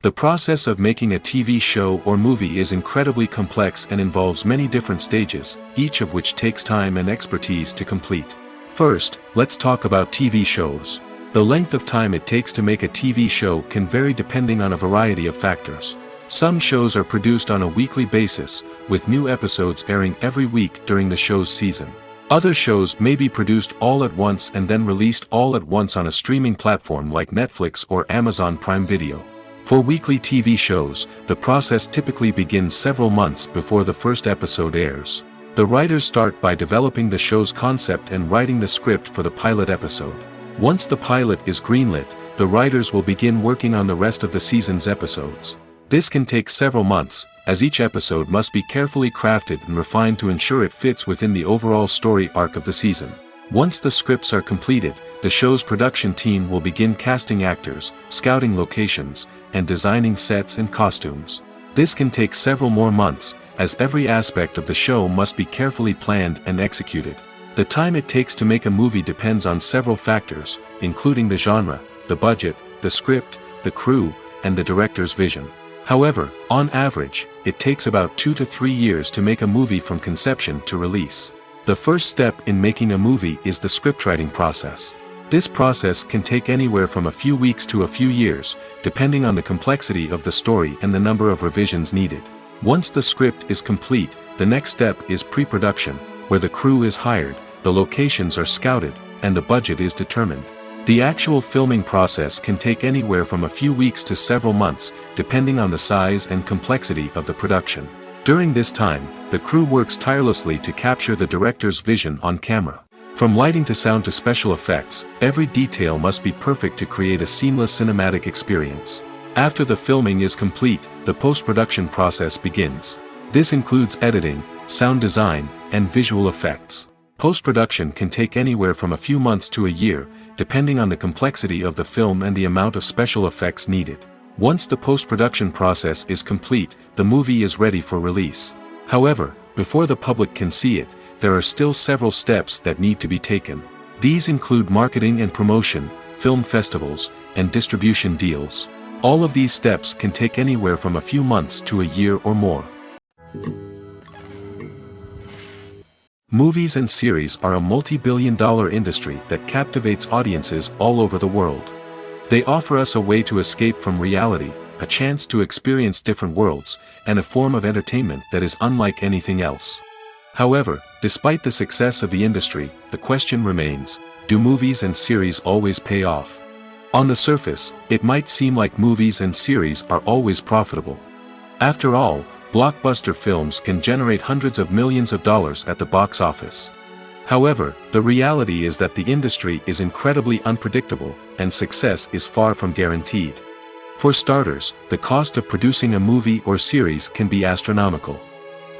The process of making a TV show or movie is incredibly complex and involves many different stages, each of which takes time and expertise to complete. First, let's talk about TV shows. The length of time it takes to make a TV show can vary depending on a variety of factors. Some shows are produced on a weekly basis, with new episodes airing every week during the show's season. Other shows may be produced all at once and then released all at once on a streaming platform like Netflix or Amazon Prime Video. For weekly TV shows, the process typically begins several months before the first episode airs. The writers start by developing the show's concept and writing the script for the pilot episode. Once the pilot is greenlit, the writers will begin working on the rest of the season's episodes. This can take several months, as each episode must be carefully crafted and refined to ensure it fits within the overall story arc of the season. Once the scripts are completed, the show's production team will begin casting actors, scouting locations, and designing sets and costumes. This can take several more months, as every aspect of the show must be carefully planned and executed. The time it takes to make a movie depends on several factors, including the genre, the budget, the script, the crew, and the director's vision. However, on average, it takes about 2 to 3 years to make a movie from conception to release. The first step in making a movie is the scriptwriting process. This process can take anywhere from a few weeks to a few years, depending on the complexity of the story and the number of revisions needed. Once the script is complete, the next step is pre-production, where the crew is hired, the locations are scouted, and the budget is determined. The actual filming process can take anywhere from a few weeks to several months, depending on the size and complexity of the production. During this time, the crew works tirelessly to capture the director's vision on camera. From lighting to sound to special effects, every detail must be perfect to create a seamless cinematic experience. After the filming is complete, the post-production process begins. This includes editing, sound design, and visual effects. Post-production can take anywhere from a few months to a year, depending on the complexity of the film and the amount of special effects needed. Once the post-production process is complete, the movie is ready for release. However, before the public can see it, there are still several steps that need to be taken. These include marketing and promotion, film festivals, and distribution deals. All of these steps can take anywhere from a few months to a year or more. Movies and series are a multi-billion-dollar industry that captivates audiences all over the world. They offer us a way to escape from reality, a chance to experience different worlds, and a form of entertainment that is unlike anything else. However, despite the success of the industry, the question remains, do movies and series always pay off? On the surface, it might seem like movies and series are always profitable. After all, blockbuster films can generate hundreds of millions of dollars at the box office. However, the reality is that the industry is incredibly unpredictable, and success is far from guaranteed. For starters, the cost of producing a movie or series can be astronomical.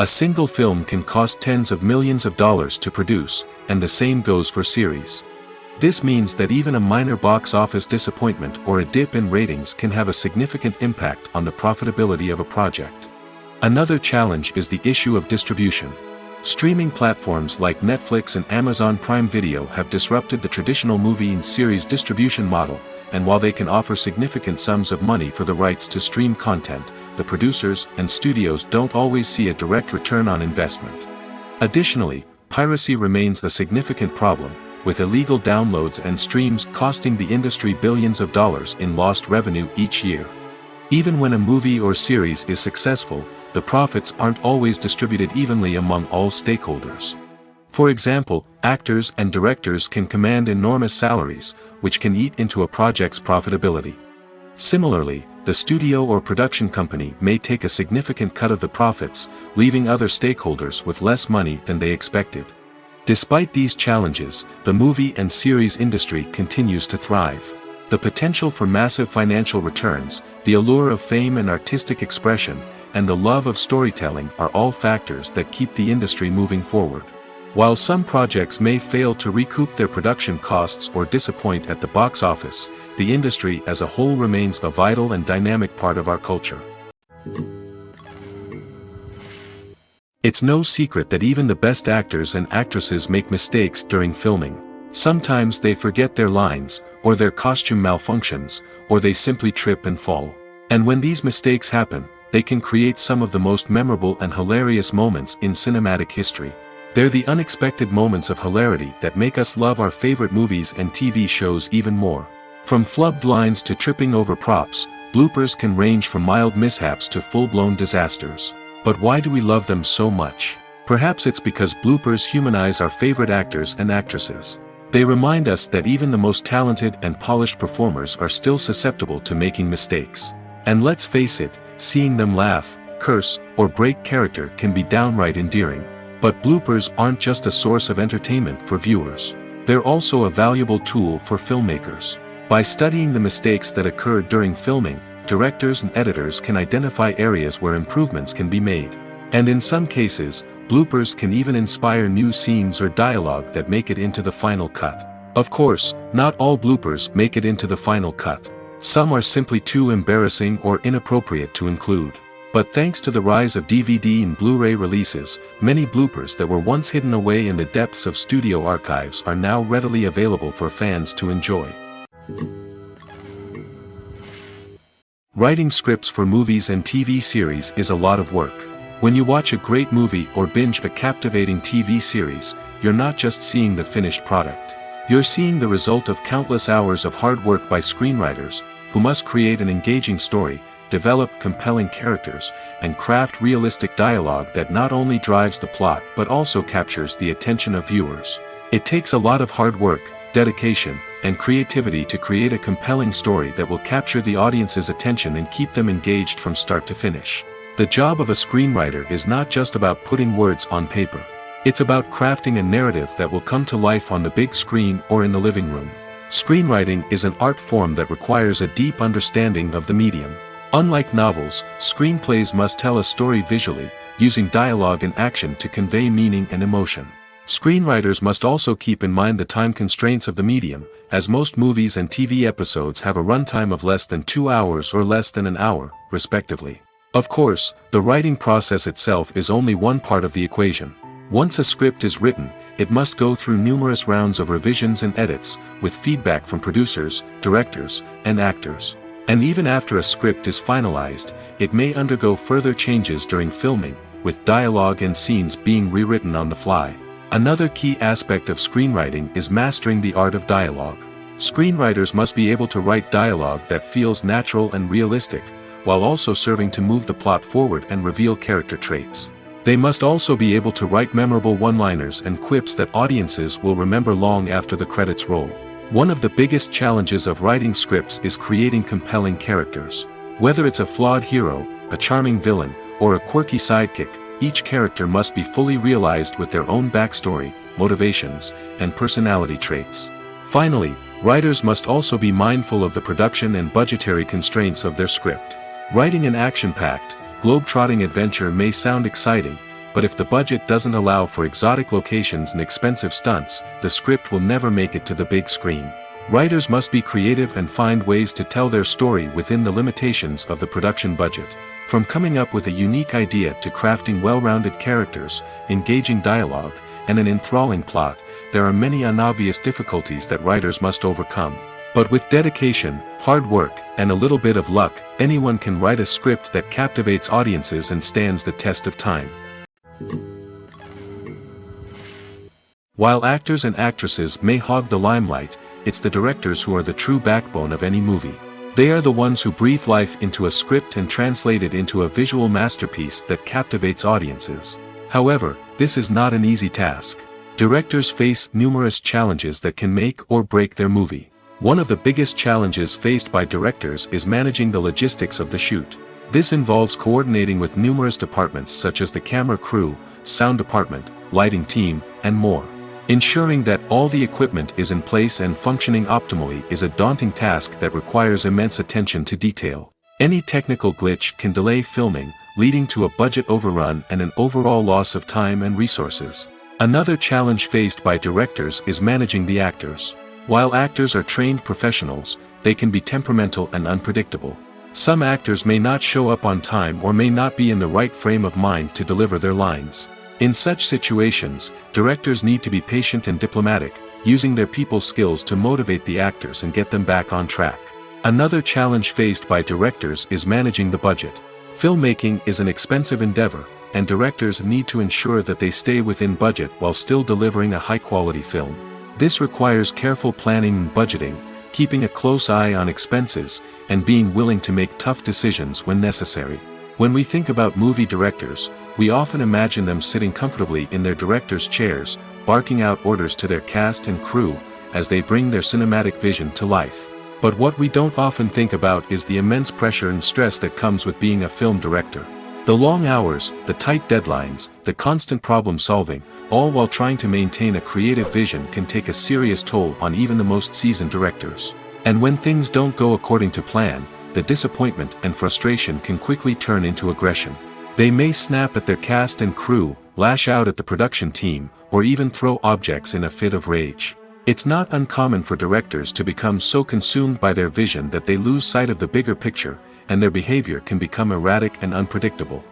A single film can cost tens of millions of dollars to produce, and the same goes for series. This means that even a minor box office disappointment or a dip in ratings can have a significant impact on the profitability of a project. Another challenge is the issue of distribution. Streaming platforms like Netflix and Amazon Prime Video have disrupted the traditional movie and series distribution model, and while they can offer significant sums of money for the rights to stream content, the producers and studios don't always see a direct return on investment. Additionally, piracy remains a significant problem, with illegal downloads and streams costing the industry billions of dollars in lost revenue each year. Even when a movie or series is successful, the profits aren't always distributed evenly among all stakeholders. For example, actors and directors can command enormous salaries, which can eat into a project's profitability. Similarly, the studio or production company may take a significant cut of the profits, leaving other stakeholders with less money than they expected. Despite these challenges, the movie and series industry continues to thrive. The potential for massive financial returns, the allure of fame and artistic expression, and the love of storytelling are all factors that keep the industry moving forward. While some projects may fail to recoup their production costs or disappoint at the box office, the industry as a whole remains a vital and dynamic part of our culture. It's no secret that even the best actors and actresses make mistakes during filming. Sometimes they forget their lines, or their costume malfunctions, or they simply trip and fall. And when these mistakes happen, they can create some of the most memorable and hilarious moments in cinematic history. They're the unexpected moments of hilarity that make us love our favorite movies and TV shows even more. From flubbed lines to tripping over props, bloopers can range from mild mishaps to full-blown disasters. But why do we love them so much? Perhaps it's because bloopers humanize our favorite actors and actresses. They remind us that even the most talented and polished performers are still susceptible to making mistakes. And let's face it, seeing them laugh, curse, or break character can be downright endearing. But bloopers aren't just a source of entertainment for viewers. They're also a valuable tool for filmmakers. By studying the mistakes that occur during filming, directors and editors can identify areas where improvements can be made. And in some cases, bloopers can even inspire new scenes or dialogue that make it into the final cut. Of course, not all bloopers make it into the final cut. Some are simply too embarrassing or inappropriate to include. But thanks to the rise of DVD and Blu-ray releases, many bloopers that were once hidden away in the depths of studio archives are now readily available for fans to enjoy. Writing scripts for movies and TV series is a lot of work. When you watch a great movie or binge a captivating TV series, you're not just seeing the finished product. You're seeing the result of countless hours of hard work by screenwriters, who must create an engaging story, develop compelling characters, and craft realistic dialogue that not only drives the plot but also captures the attention of viewers. It takes a lot of hard work, dedication, and creativity to create a compelling story that will capture the audience's attention and keep them engaged from start to finish. The job of a screenwriter is not just about putting words on paper. It's about crafting a narrative that will come to life on the big screen or in the living room. Screenwriting is an art form that requires a deep understanding of the medium. Unlike novels, screenplays must tell a story visually, using dialogue and action to convey meaning and emotion. Screenwriters must also keep in mind the time constraints of the medium, as most movies and TV episodes have a runtime of less than 2 hours or less than an hour, respectively. Of course, the writing process itself is only one part of the equation. Once a script is written, it must go through numerous rounds of revisions and edits, with feedback from producers, directors, and actors. And even after a script is finalized, it may undergo further changes during filming, with dialogue and scenes being rewritten on the fly. Another key aspect of screenwriting is mastering the art of dialogue. Screenwriters must be able to write dialogue that feels natural and realistic, while also serving to move the plot forward and reveal character traits. They must also be able to write memorable one-liners and quips that audiences will remember long after the credits roll. One of the biggest challenges of writing scripts is creating compelling characters. Whether it's a flawed hero, a charming villain, or a quirky sidekick, each character must be fully realized with their own backstory, motivations, and personality traits. Finally, writers must also be mindful of the production and budgetary constraints of their script. Writing an action-packed, globe-trotting adventure may sound exciting, but if the budget doesn't allow for exotic locations and expensive stunts, the script will never make it to the big screen. Writers must be creative and find ways to tell their story within the limitations of the production budget. From coming up with a unique idea to crafting well-rounded characters, engaging dialogue, and an enthralling plot, there are many unobvious difficulties that writers must overcome. But with dedication, hard work, and a little bit of luck, anyone can write a script that captivates audiences and stands the test of time. While actors and actresses may hog the limelight, it's the directors who are the true backbone of any movie. They are the ones who breathe life into a script and translate it into a visual masterpiece that captivates audiences. However, this is not an easy task. Directors face numerous challenges that can make or break their movie. One of the biggest challenges faced by directors is managing the logistics of the shoot. This involves coordinating with numerous departments such as the camera crew, sound department, lighting team, and more. Ensuring that all the equipment is in place and functioning optimally is a daunting task that requires immense attention to detail. Any technical glitch can delay filming, leading to a budget overrun and an overall loss of time and resources. Another challenge faced by directors is managing the actors. While actors are trained professionals, they can be temperamental and unpredictable. Some actors may not show up on time or may not be in the right frame of mind to deliver their lines. In such situations, directors need to be patient and diplomatic, using their people skills to motivate the actors and get them back on track. Another challenge faced by directors is managing the budget. Filmmaking is an expensive endeavor, and directors need to ensure that they stay within budget while still delivering a high-quality film. This requires careful planning and budgeting, keeping a close eye on expenses, and being willing to make tough decisions when necessary. When we think about movie directors, we often imagine them sitting comfortably in their director's chairs, barking out orders to their cast and crew, as they bring their cinematic vision to life. But what we don't often think about is the immense pressure and stress that comes with being a film director. The long hours, the tight deadlines, the constant problem solving, all while trying to maintain a creative vision can take a serious toll on even the most seasoned directors. And when things don't go according to plan, the disappointment and frustration can quickly turn into aggression. They may snap at their cast and crew, lash out at the production team, or even throw objects in a fit of rage. It's not uncommon for directors to become so consumed by their vision that they lose sight of the bigger picture, and their behavior can become erratic and unpredictable.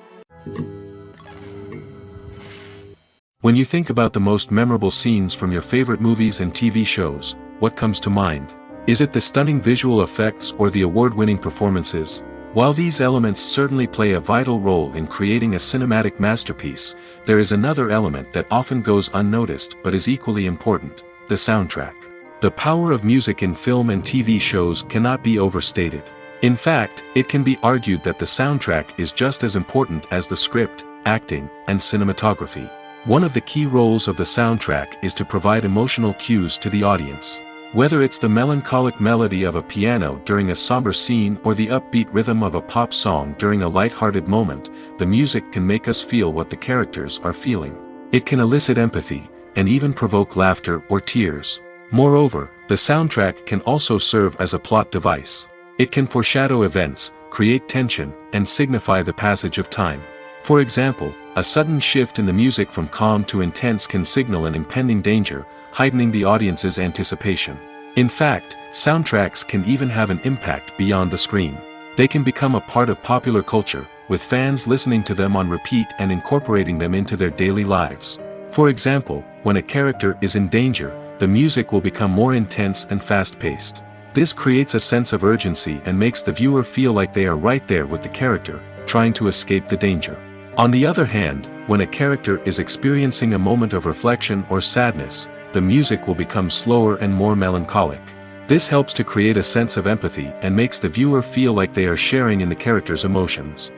When you think about the most memorable scenes from your favorite movies and TV shows, what comes to mind? Is it the stunning visual effects or the award-winning performances? While these elements certainly play a vital role in creating a cinematic masterpiece, there is another element that often goes unnoticed but is equally important: the soundtrack. The power of music in film and TV shows cannot be overstated. In fact, it can be argued that the soundtrack is just as important as the script, acting, and cinematography. One of the key roles of the soundtrack is to provide emotional cues to the audience. Whether it's the melancholic melody of a piano during a somber scene or the upbeat rhythm of a pop song during a light-hearted moment, the music can make us feel what the characters are feeling. It can elicit empathy, and even provoke laughter or tears. Moreover, the soundtrack can also serve as a plot device. It can foreshadow events, create tension, and signify the passage of time. For example, a sudden shift in the music from calm to intense can signal an impending danger, heightening the audience's anticipation. In fact, soundtracks can even have an impact beyond the screen. They can become a part of popular culture, with fans listening to them on repeat and incorporating them into their daily lives. For example, when a character is in danger, the music will become more intense and fast-paced. This creates a sense of urgency and makes the viewer feel like they are right there with the character, trying to escape the danger. On the other hand, when a character is experiencing a moment of reflection or sadness, the music will become slower and more melancholic. This helps to create a sense of empathy and makes the viewer feel like they are sharing in the character's emotions.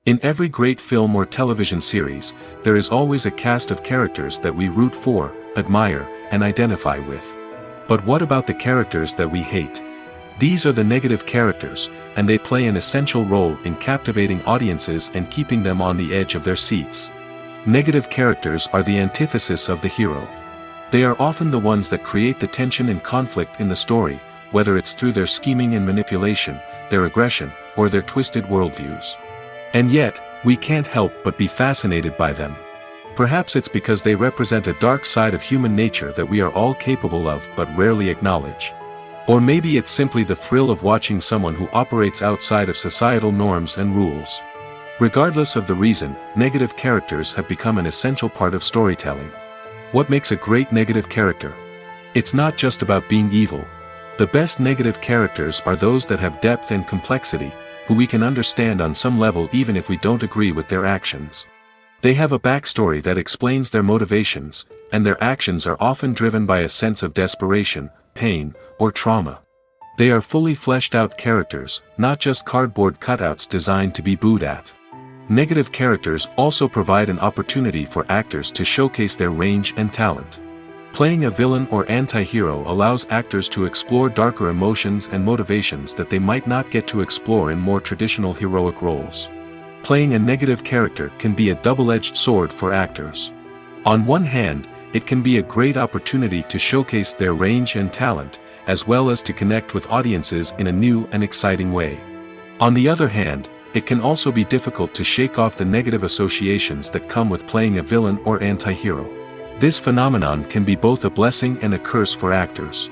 In every great film or television series, there is always a cast of characters that we root for, admire, and identify with. But what about the characters that we hate? These are the negative characters, and they play an essential role in captivating audiences and keeping them on the edge of their seats. Negative characters are the antithesis of the hero. They are often the ones that create the tension and conflict in the story, whether it's through their scheming and manipulation, their aggression, or their twisted worldviews. And yet, we can't help but be fascinated by them. Perhaps it's because they represent a dark side of human nature that we are all capable of but rarely acknowledge. Or maybe it's simply the thrill of watching someone who operates outside of societal norms and rules. Regardless of the reason, negative characters have become an essential part of storytelling. What makes a great negative character? It's not just about being evil. The best negative characters are those that have depth and complexity, who we can understand on some level even if we don't agree with their actions. They have a backstory that explains their motivations, and their actions are often driven by a sense of desperation, pain, or trauma. They are fully fleshed out characters, not just cardboard cutouts designed to be booed at. Negative characters also provide an opportunity for actors to showcase their range and talent. Playing a villain or anti-hero allows actors to explore darker emotions and motivations that they might not get to explore in more traditional heroic roles. Playing a negative character can be a double-edged sword for actors. On one hand, it can be a great opportunity to showcase their range and talent, as well as to connect with audiences in a new and exciting way. On the other hand, it can also be difficult to shake off the negative associations that come with playing a villain or anti-hero. This phenomenon can be both a blessing and a curse for actors.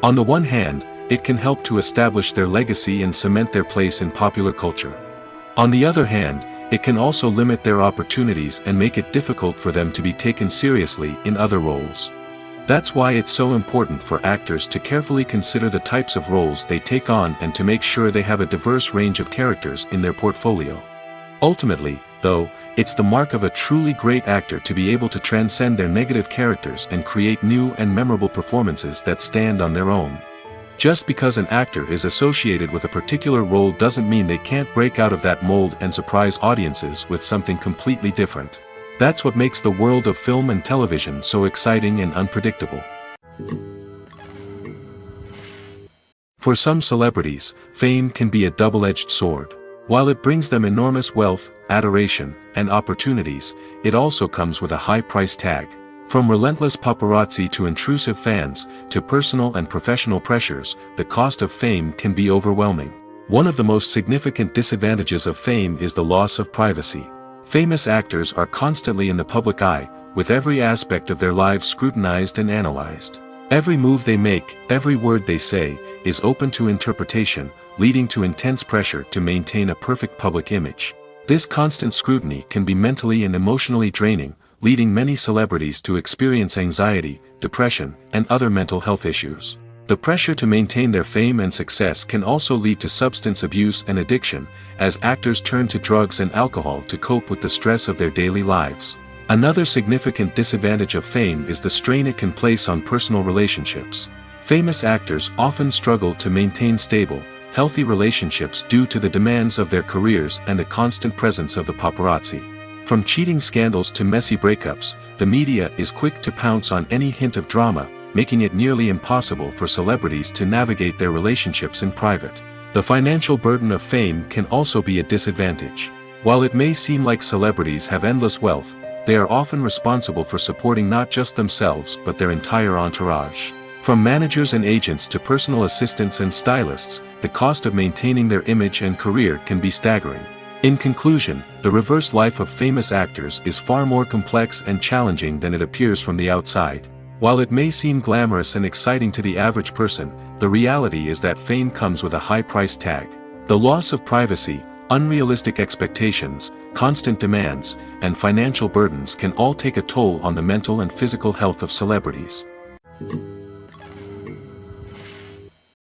On the one hand, it can help to establish their legacy and cement their place in popular culture. On the other hand, it can also limit their opportunities and make it difficult for them to be taken seriously in other roles. That's why it's so important for actors to carefully consider the types of roles they take on and to make sure they have a diverse range of characters in their portfolio. Ultimately, though, it's the mark of a truly great actor to be able to transcend their negative characters and create new and memorable performances that stand on their own. Just because an actor is associated with a particular role doesn't mean they can't break out of that mold and surprise audiences with something completely different. That's what makes the world of film and television so exciting and unpredictable. For some celebrities, fame can be a double-edged sword. While it brings them enormous wealth, adoration, and opportunities, it also comes with a high price tag. From relentless paparazzi to intrusive fans, to personal and professional pressures, the cost of fame can be overwhelming. One of the most significant disadvantages of fame is the loss of privacy. Famous actors are constantly in the public eye, with every aspect of their lives scrutinized and analyzed. Every move they make, every word they say, is open to interpretation, leading to intense pressure to maintain a perfect public image. This constant scrutiny can be mentally and emotionally draining, leading many celebrities to experience anxiety, depression, and other mental health issues. The pressure to maintain their fame and success can also lead to substance abuse and addiction, as actors turn to drugs and alcohol to cope with the stress of their daily lives. Another significant disadvantage of fame is the strain it can place on personal relationships. Famous actors often struggle to maintain stable, healthy relationships due to the demands of their careers and the constant presence of the paparazzi. From cheating scandals to messy breakups, the media is quick to pounce on any hint of drama, making it nearly impossible for celebrities to navigate their relationships in private. The financial burden of fame can also be a disadvantage. While it may seem like celebrities have endless wealth, they are often responsible for supporting not just themselves but their entire entourage. From managers and agents to personal assistants and stylists, the cost of maintaining their image and career can be staggering. In conclusion, the reverse life of famous actors is far more complex and challenging than it appears from the outside. While it may seem glamorous and exciting to the average person, the reality is that fame comes with a high price tag. The loss of privacy, unrealistic expectations, constant demands, and financial burdens can all take a toll on the mental and physical health of celebrities.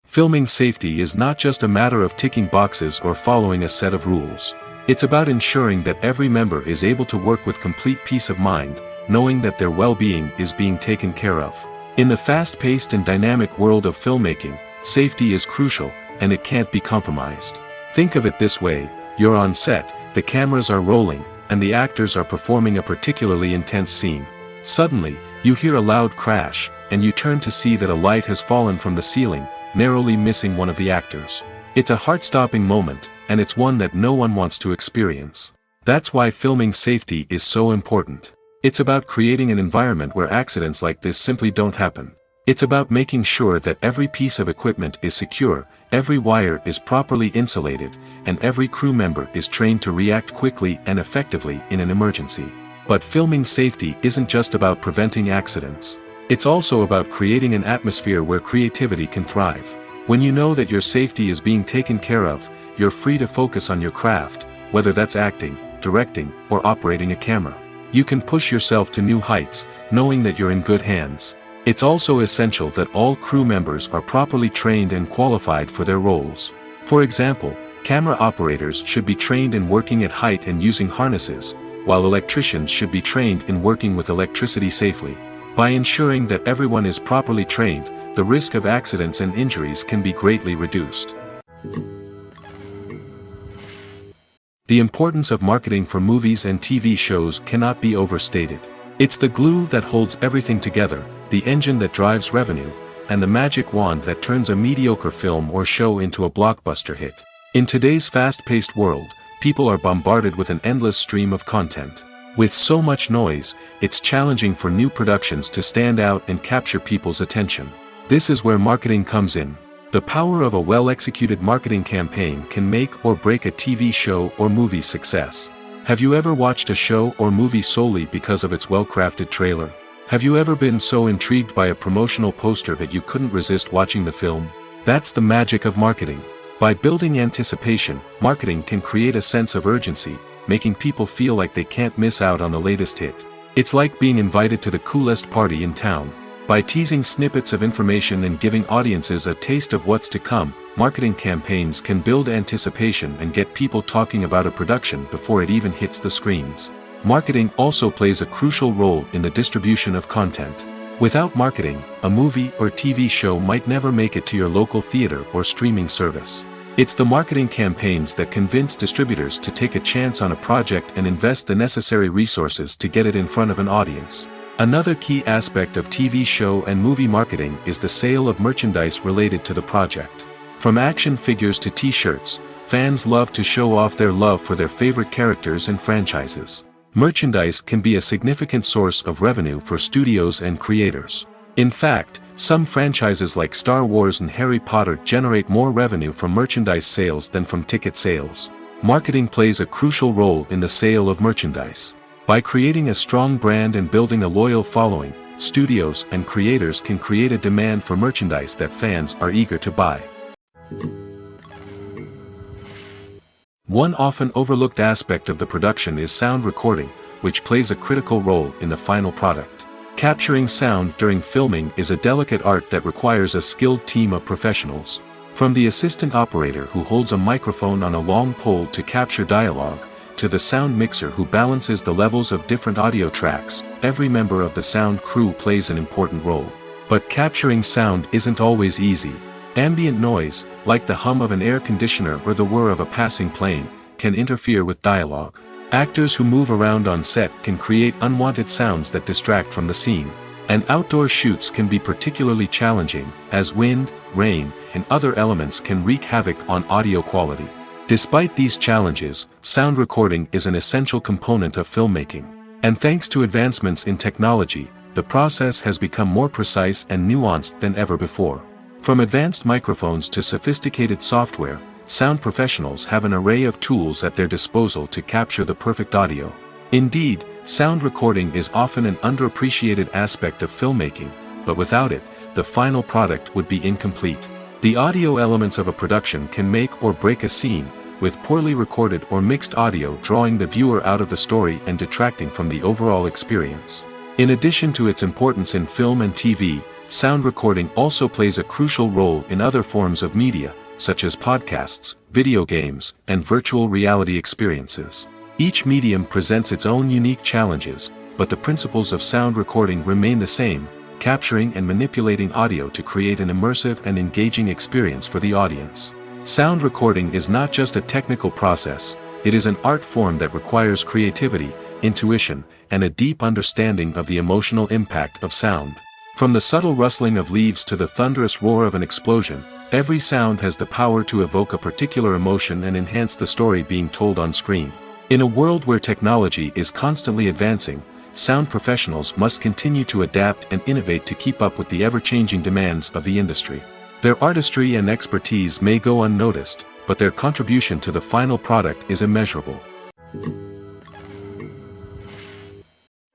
Filming safety is not just a matter of ticking boxes or following a set of rules. It's about ensuring that every member is able to work with complete peace of mind, knowing that their well-being is being taken care of. In the fast-paced and dynamic world of filmmaking, safety is crucial, and it can't be compromised. Think of it this way: you're on set, the cameras are rolling, and the actors are performing a particularly intense scene. Suddenly, you hear a loud crash, and you turn to see that a light has fallen from the ceiling, narrowly missing one of the actors. It's a heart-stopping moment, and it's one that no one wants to experience. That's why filming safety is so important. It's about creating an environment where accidents like this simply don't happen. It's about making sure that every piece of equipment is secure, every wire is properly insulated, and every crew member is trained to react quickly and effectively in an emergency. But filming safety isn't just about preventing accidents. It's also about creating an atmosphere where creativity can thrive. When you know that your safety is being taken care of, you're free to focus on your craft, whether that's acting, directing, or operating a camera. You can push yourself to new heights, knowing that you're in good hands. It's also essential that all crew members are properly trained and qualified for their roles. For example, camera operators should be trained in working at height and using harnesses, while electricians should be trained in working with electricity safely. By ensuring that everyone is properly trained, the risk of accidents and injuries can be greatly reduced. The importance of marketing for movies and TV shows cannot be overstated. It's the glue that holds everything together, the engine that drives revenue, and the magic wand that turns a mediocre film or show into a blockbuster hit. In today's fast-paced world, people are bombarded with an endless stream of content. With so much noise, it's challenging for new productions to stand out and capture people's attention. This is where marketing comes in. The power of a well-executed marketing campaign can make or break a TV show or movie's success. Have you ever watched a show or movie solely because of its well-crafted trailer? Have you ever been so intrigued by a promotional poster that you couldn't resist watching the film? That's the magic of marketing. By building anticipation, marketing can create a sense of urgency, making people feel like they can't miss out on the latest hit. It's like being invited to the coolest party in town. By teasing snippets of information and giving audiences a taste of what's to come, marketing campaigns can build anticipation and get people talking about a production before it even hits the screens. Marketing also plays a crucial role in the distribution of content. Without marketing, a movie or TV show might never make it to your local theater or streaming service. It's the marketing campaigns that convince distributors to take a chance on a project and invest the necessary resources to get it in front of an audience. Another key aspect of TV show and movie marketing is the sale of merchandise related to the project. From action figures to t-shirts, fans love to show off their love for their favorite characters and franchises. Merchandise can be a significant source of revenue for studios and creators. In fact, some franchises like Star Wars and Harry Potter generate more revenue from merchandise sales than from ticket sales. Marketing plays a crucial role in the sale of merchandise. By creating a strong brand and building a loyal following, studios and creators can create a demand for merchandise that fans are eager to buy. One often overlooked aspect of the production is sound recording, which plays a critical role in the final product. Capturing sound during filming is a delicate art that requires a skilled team of professionals. From the assistant operator who holds a microphone on a long pole to capture dialogue, to the sound mixer who balances the levels of different audio tracks, every member of the sound crew plays an important role. But capturing sound isn't always easy. Ambient noise, like the hum of an air conditioner or the whir of a passing plane, can interfere with dialogue. Actors who move around on set can create unwanted sounds that distract from the scene. And outdoor shoots can be particularly challenging, as wind, rain, and other elements can wreak havoc on audio quality. Despite these challenges, sound recording is an essential component of filmmaking. And thanks to advancements in technology, the process has become more precise and nuanced than ever before. From advanced microphones to sophisticated software, sound professionals have an array of tools at their disposal to capture the perfect audio. Indeed, sound recording is often an underappreciated aspect of filmmaking, but without it, the final product would be incomplete. The audio elements of a production can make or break a scene, with poorly recorded or mixed audio drawing the viewer out of the story and detracting from the overall experience. In addition to its importance in film and TV, sound recording also plays a crucial role in other forms of media, such as podcasts, video games, and virtual reality experiences. Each medium presents its own unique challenges, but the principles of sound recording remain the same, capturing and manipulating audio to create an immersive and engaging experience for the audience. Sound recording is not just a technical process, it is an art form that requires creativity, intuition, and a deep understanding of the emotional impact of sound. From the subtle rustling of leaves to the thunderous roar of an explosion, every sound has the power to evoke a particular emotion and enhance the story being told on screen. In a world where technology is constantly advancing, sound professionals must continue to adapt and innovate to keep up with the ever-changing demands of the industry. Their artistry and expertise may go unnoticed, but their contribution to the final product is immeasurable.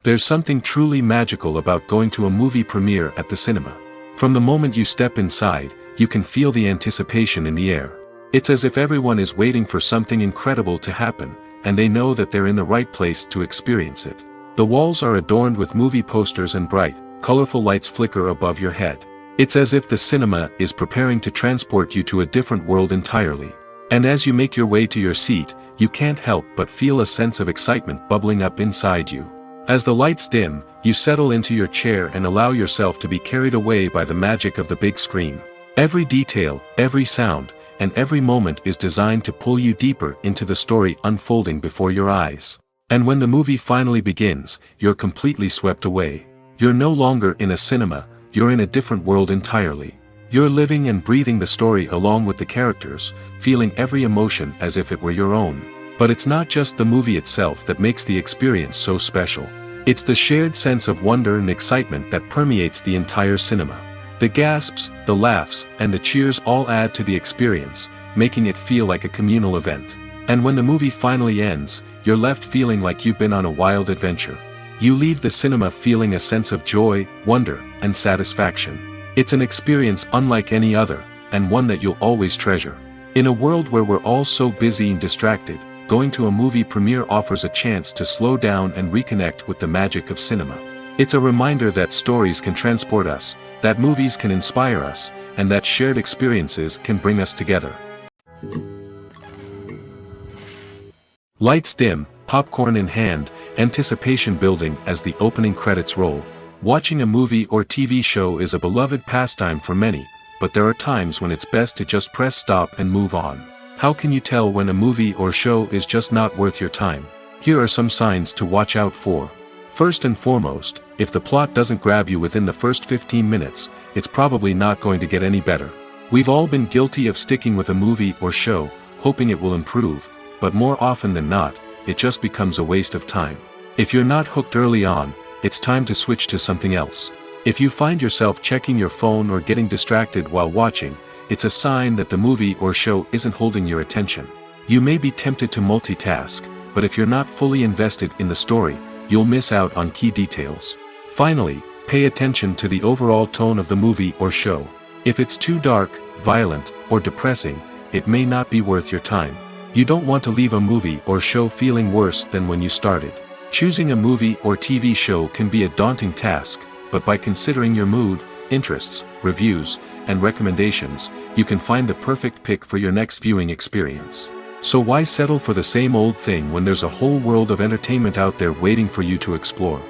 There's something truly magical about going to a movie premiere at the cinema. From the moment you step inside, you can feel the anticipation in the air. It's as if everyone is waiting for something incredible to happen, and they know that they're in the right place to experience it. The walls are adorned with movie posters and bright, colorful lights flicker above your head. It's as if the cinema is preparing to transport you to a different world entirely. And as you make your way to your seat, you can't help but feel a sense of excitement bubbling up inside you. As the lights dim, you settle into your chair and allow yourself to be carried away by the magic of the big screen. Every detail, every sound, and every moment is designed to pull you deeper into the story unfolding before your eyes. And when the movie finally begins, you're completely swept away. You're no longer in a cinema, you're in a different world entirely. You're living and breathing the story along with the characters, feeling every emotion as if it were your own. But it's not just the movie itself that makes the experience so special. It's the shared sense of wonder and excitement that permeates the entire cinema. The gasps, the laughs, and the cheers all add to the experience, making it feel like a communal event. And when the movie finally ends, you're left feeling like you've been on a wild adventure. You leave the cinema feeling a sense of joy, wonder, and satisfaction. It's an experience unlike any other, and one that you'll always treasure. In a world where we're all so busy and distracted, going to a movie premiere offers a chance to slow down and reconnect with the magic of cinema. It's a reminder that stories can transport us, that movies can inspire us, and that shared experiences can bring us together. Lights dim, popcorn in hand, anticipation building as the opening credits roll. Watching a movie or TV show is a beloved pastime for many, but there are times when it's best to just press stop and move on. How can you tell when a movie or show is just not worth your time? Here are some signs to watch out for. First and foremost, if the plot doesn't grab you within the first 15 minutes, it's probably not going to get any better. We've all been guilty of sticking with a movie or show, hoping it will improve, but more often than not, it just becomes a waste of time. If you're not hooked early on, it's time to switch to something else. If you find yourself checking your phone or getting distracted while watching, it's a sign that the movie or show isn't holding your attention. You may be tempted to multitask, but if you're not fully invested in the story, you'll miss out on key details. Finally, pay attention to the overall tone of the movie or show. If it's too dark, violent, or depressing, it may not be worth your time. You don't want to leave a movie or show feeling worse than when you started. Choosing a movie or TV show can be a daunting task, but by considering your mood, interests, reviews, and recommendations, you can find the perfect pick for your next viewing experience. So why settle for the same old thing when there's a whole world of entertainment out there waiting for you to explore?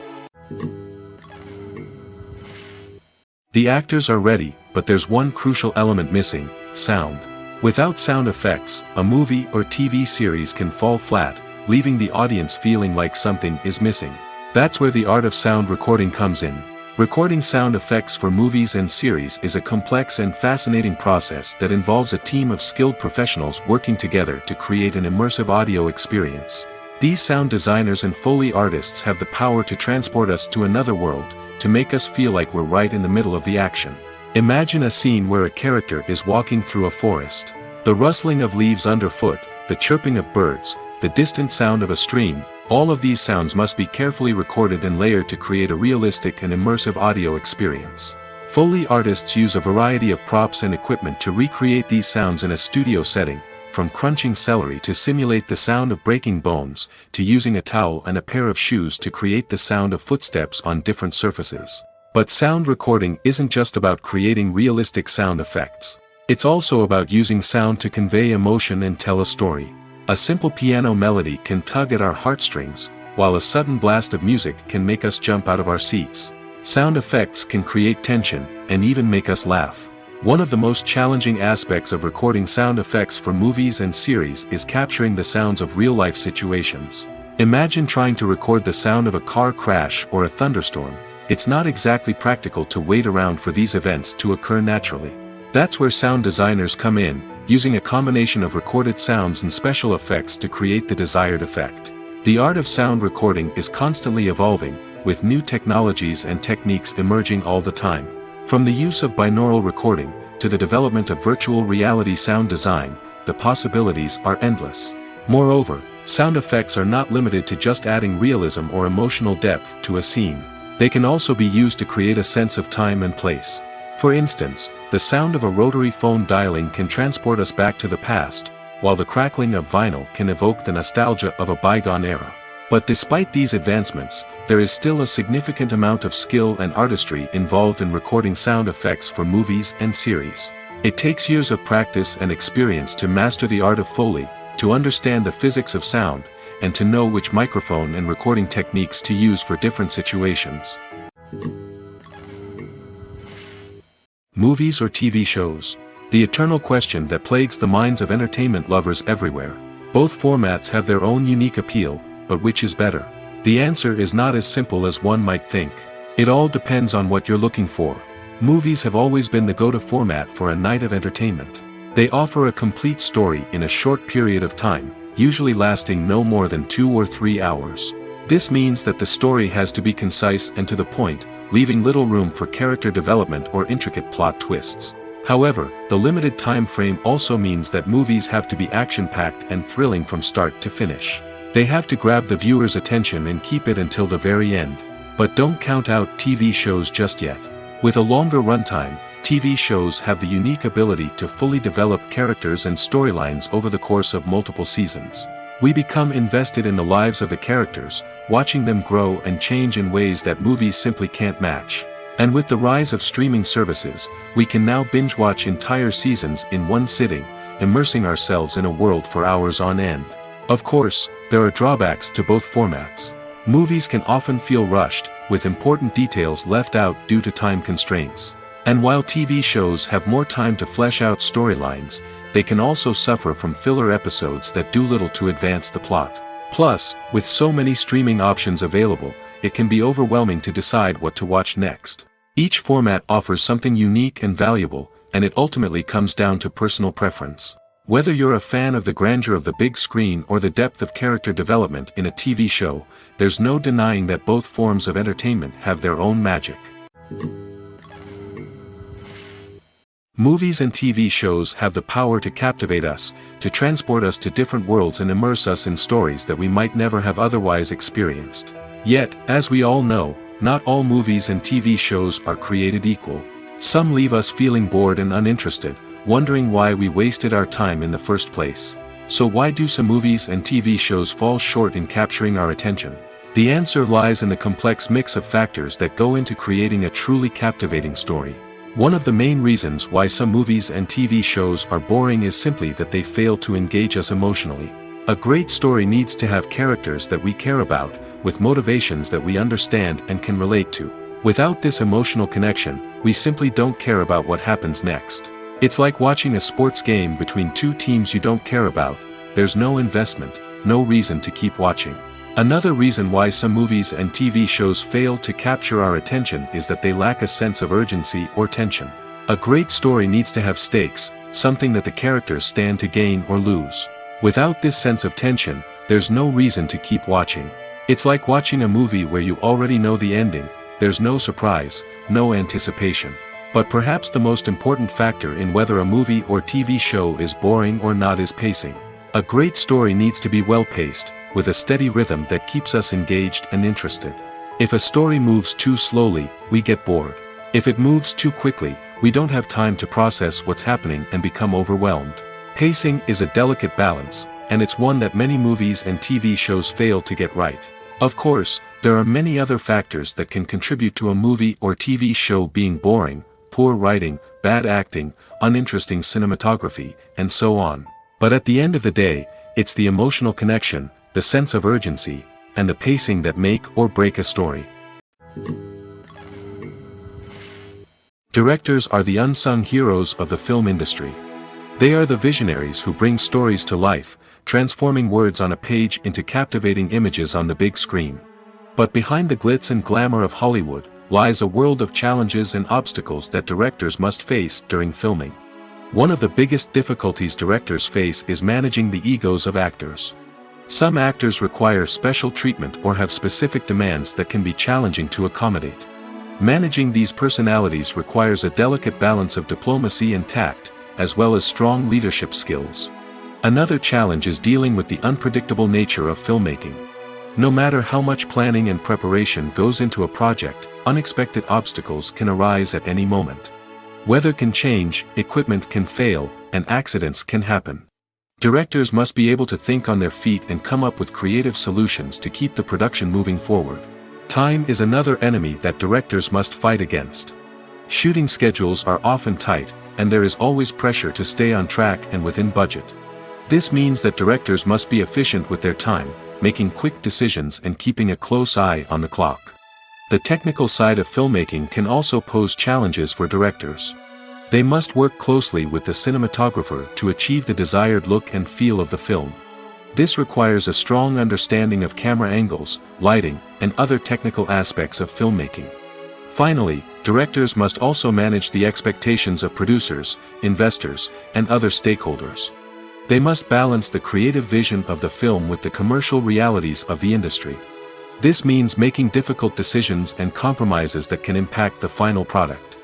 The actors are ready, but there's one crucial element missing: sound. Without sound effects, a movie or TV series can fall flat, leaving the audience feeling like something is missing. That's where the art of sound recording comes in. Recording sound effects for movies and series is a complex and fascinating process that involves a team of skilled professionals working together to create an immersive audio experience. These sound designers and Foley artists have the power to transport us to another world, to make us feel like we're right in the middle of the action. Imagine a scene where a character is walking through a forest. The rustling of leaves underfoot, the chirping of birds, the distant sound of a stream, all of these sounds must be carefully recorded and layered to create a realistic and immersive audio experience. Foley artists use a variety of props and equipment to recreate these sounds in a studio setting, from crunching celery to simulate the sound of breaking bones, to using a towel and a pair of shoes to create the sound of footsteps on different surfaces. But sound recording isn't just about creating realistic sound effects. It's also about using sound to convey emotion and tell a story. A simple piano melody can tug at our heartstrings, while a sudden blast of music can make us jump out of our seats. Sound effects can create tension, and even make us laugh. One of the most challenging aspects of recording sound effects for movies and series is capturing the sounds of real-life situations. Imagine trying to record the sound of a car crash or a thunderstorm. It's not exactly practical to wait around for these events to occur naturally. That's where sound designers come in, using a combination of recorded sounds and special effects to create the desired effect. The art of sound recording is constantly evolving, with new technologies and techniques emerging all the time. From the use of binaural recording, to the development of virtual reality sound design, the possibilities are endless. Moreover, sound effects are not limited to just adding realism or emotional depth to a scene. They can also be used to create a sense of time and place. For instance, the sound of a rotary phone dialing can transport us back to the past, while the crackling of vinyl can evoke the nostalgia of a bygone era. But despite these advancements, there is still a significant amount of skill and artistry involved in recording sound effects for movies and series. It takes years of practice and experience to master the art of Foley, to understand the physics of sound, and to know which microphone and recording techniques to use for different situations. Movies or TV shows? The eternal question that plagues the minds of entertainment lovers everywhere. Both formats have their own unique appeal, but which is better? The answer is not as simple as one might think. It all depends on what you're looking for. Movies have always been the go-to format for a night of entertainment. They offer a complete story in a short period of time, usually lasting no more than 2 or 3 hours. This means that the story has to be concise and to the point, leaving little room for character development or intricate plot twists. However, the limited time frame also means that movies have to be action-packed and thrilling from start to finish. They have to grab the viewer's attention and keep it until the very end. But don't count out TV shows just yet. With a longer runtime, TV shows have the unique ability to fully develop characters and storylines over the course of multiple seasons. We become invested in the lives of the characters, watching them grow and change in ways that movies simply can't match. And with the rise of streaming services, we can now binge-watch entire seasons in one sitting, immersing ourselves in a world for hours on end. Of course, there are drawbacks to both formats. Movies can often feel rushed, with important details left out due to time constraints. And while TV shows have more time to flesh out storylines, they can also suffer from filler episodes that do little to advance the plot. Plus, with so many streaming options available, it can be overwhelming to decide what to watch next. Each format offers something unique and valuable, and it ultimately comes down to personal preference. Whether you're a fan of the grandeur of the big screen or the depth of character development in a TV show, there's no denying that both forms of entertainment have their own magic. Movies and TV shows have the power to captivate us, to transport us to different worlds and immerse us in stories that we might never have otherwise experienced. Yet, as we all know, not all movies and TV shows are created equal. Some leave us feeling bored and uninterested, wondering why we wasted our time in the first place. So why do some movies and TV shows fall short in capturing our attention? The answer lies in the complex mix of factors that go into creating a truly captivating story. One of the main reasons why some movies and TV shows are boring is simply that they fail to engage us emotionally. A great story needs to have characters that we care about, with motivations that we understand and can relate to. Without this emotional connection, we simply don't care about what happens next. It's like watching a sports game between two teams you don't care about. There's no investment, no reason to keep watching. Another reason why some movies and TV shows fail to capture our attention is that they lack a sense of urgency or tension. A great story needs to have stakes, something that the characters stand to gain or lose. Without this sense of tension, there's no reason to keep watching. It's like watching a movie where you already know the ending. There's no surprise, no anticipation. But perhaps the most important factor in whether a movie or TV show is boring or not is pacing. A great story needs to be well-paced, with a steady rhythm that keeps us engaged and interested. If a story moves too slowly, we get bored. If it moves too quickly, we don't have time to process what's happening and become overwhelmed. Pacing is a delicate balance, and it's one that many movies and TV shows fail to get right. Of course, there are many other factors that can contribute to a movie or TV show being boring: poor writing, bad acting, uninteresting cinematography, and so on. But at the end of the day, it's the emotional connection, the sense of urgency, and the pacing that make or break a story. Directors are the unsung heroes of the film industry. They are the visionaries who bring stories to life, transforming words on a page into captivating images on the big screen. But behind the glitz and glamour of Hollywood lies a world of challenges and obstacles that directors must face during filming. One of the biggest difficulties directors face is managing the egos of actors. Some actors require special treatment or have specific demands that can be challenging to accommodate. Managing these personalities requires a delicate balance of diplomacy and tact, as well as strong leadership skills. Another challenge is dealing with the unpredictable nature of filmmaking. No matter how much planning and preparation goes into a project, unexpected obstacles can arise at any moment. Weather can change, equipment can fail, and accidents can happen. Directors must be able to think on their feet and come up with creative solutions to keep the production moving forward. Time is another enemy that directors must fight against. Shooting schedules are often tight, and there is always pressure to stay on track and within budget. This means that directors must be efficient with their time, making quick decisions and keeping a close eye on the clock. The technical side of filmmaking can also pose challenges for directors. They must work closely with the cinematographer to achieve the desired look and feel of the film. This requires a strong understanding of camera angles, lighting, and other technical aspects of filmmaking. Finally, directors must also manage the expectations of producers, investors, and other stakeholders. They must balance the creative vision of the film with the commercial realities of the industry. This means making difficult decisions and compromises that can impact the final product.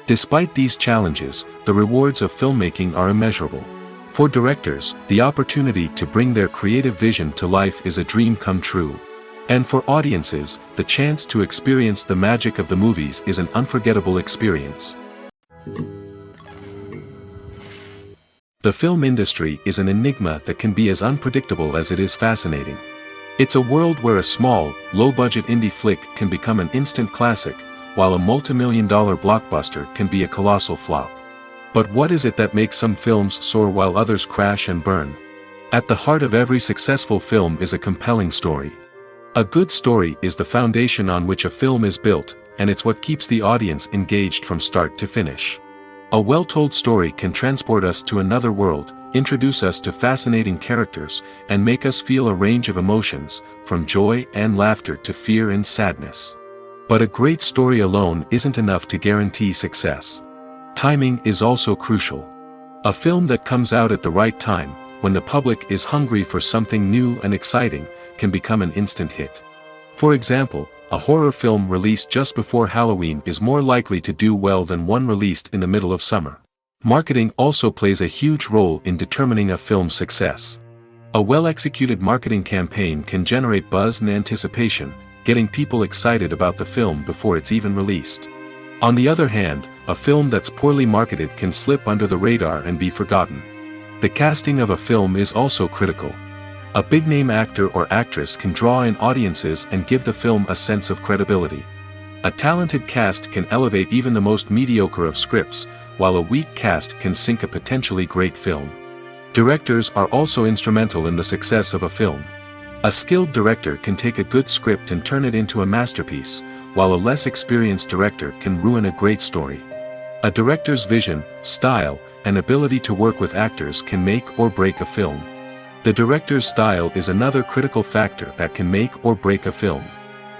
Despite these challenges, the rewards of filmmaking are immeasurable. For directors, the opportunity to bring their creative vision to life is a dream come true. And for audiences, the chance to experience the magic of the movies is an unforgettable experience. The film industry is an enigma that can be as unpredictable as it is fascinating. It's a world where a small, low-budget indie flick can become an instant classic, while a multi-million-dollar blockbuster can be a colossal flop. But what is it that makes some films soar while others crash and burn? At the heart of every successful film is a compelling story. A good story is the foundation on which a film is built, and it's what keeps the audience engaged from start to finish. A well-told story can transport us to another world, introduce us to fascinating characters, and make us feel a range of emotions, from joy and laughter to fear and sadness. But a great story alone isn't enough to guarantee success. Timing is also crucial. A film that comes out at the right time, when the public is hungry for something new and exciting, can become an instant hit. For example, a horror film released just before Halloween is more likely to do well than one released in the middle of summer. Marketing also plays a huge role in determining a film's success. A well-executed marketing campaign can generate buzz and anticipation, getting people excited about the film before it's even released. On the other hand, a film that's poorly marketed can slip under the radar and be forgotten. The casting of a film is also critical. A big-name actor or actress can draw in audiences and give the film a sense of credibility. A talented cast can elevate even the most mediocre of scripts, while a weak cast can sink a potentially great film. Directors are also instrumental in the success of a film. A skilled director can take a good script and turn it into a masterpiece, while a less experienced director can ruin a great story. A director's vision, style, and ability to work with actors can make or break a film. The director's style is another critical factor that can make or break a film.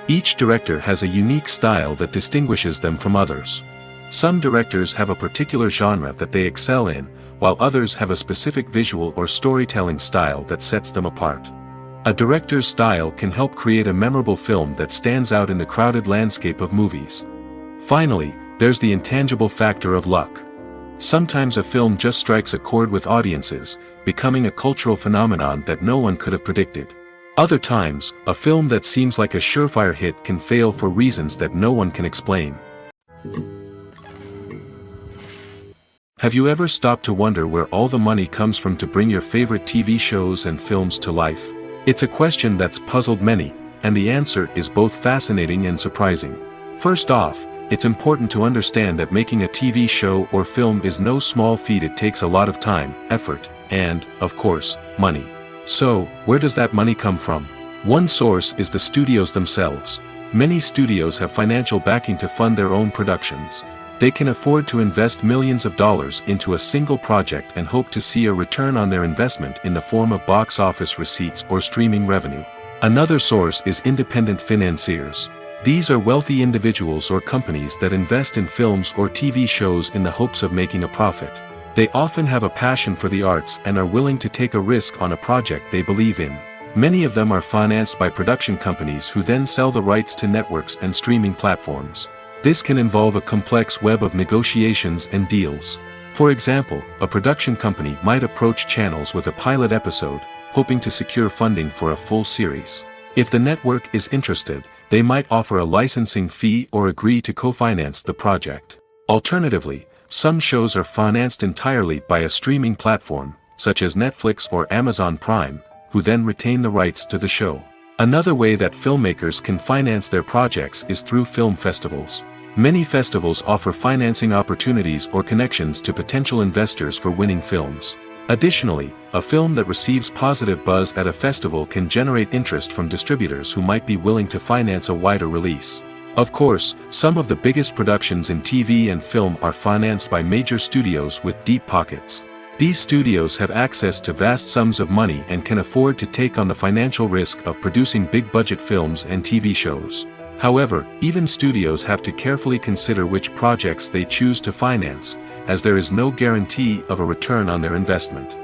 Each director has a unique style that distinguishes them from others. Some directors have a particular genre that they excel in, while others have a specific visual or storytelling style that sets them apart. A director's style can help create a memorable film that stands out in the crowded landscape of movies. Finally, there's the intangible factor of luck. Sometimes a film just strikes a chord with audiences, becoming a cultural phenomenon that no one could have predicted. Other times, a film that seems like a surefire hit can fail for reasons that no one can explain. Have you ever stopped to wonder where all the money comes from to bring your favorite TV shows and films to life? It's a question that's puzzled many, and the answer is both fascinating and surprising. First off, it's important to understand that making a TV show or film is no small feat. It takes a lot of time, effort, and, of course, money. So, where does that money come from? One source is the studios themselves. Many studios have financial backing to fund their own productions. They can afford to invest millions of dollars into a single project and hope to see a return on their investment in the form of box office receipts or streaming revenue. Another source is independent financiers. These are wealthy individuals or companies that invest in films or TV shows in the hopes of making a profit. They often have a passion for the arts and are willing to take a risk on a project they believe in. Many of them are financed by production companies who then sell the rights to networks and streaming platforms. This can involve a complex web of negotiations and deals. For example, a production company might approach channels with a pilot episode, hoping to secure funding for a full series. If the network is interested, they might offer a licensing fee or agree to co-finance the project. Alternatively, some shows are financed entirely by a streaming platform, such as Netflix or Amazon Prime, who then retain the rights to the show. Another way that filmmakers can finance their projects is through film festivals. Many festivals offer financing opportunities or connections to potential investors for winning films. Additionally, a film that receives positive buzz at a festival can generate interest from distributors who might be willing to finance a wider release. Of course, some of the biggest productions in TV and film are financed by major studios with deep pockets. These studios have access to vast sums of money and can afford to take on the financial risk of producing big-budget films and TV shows. However, even studios have to carefully consider which projects they choose to finance, as there is no guarantee of a return on their investment.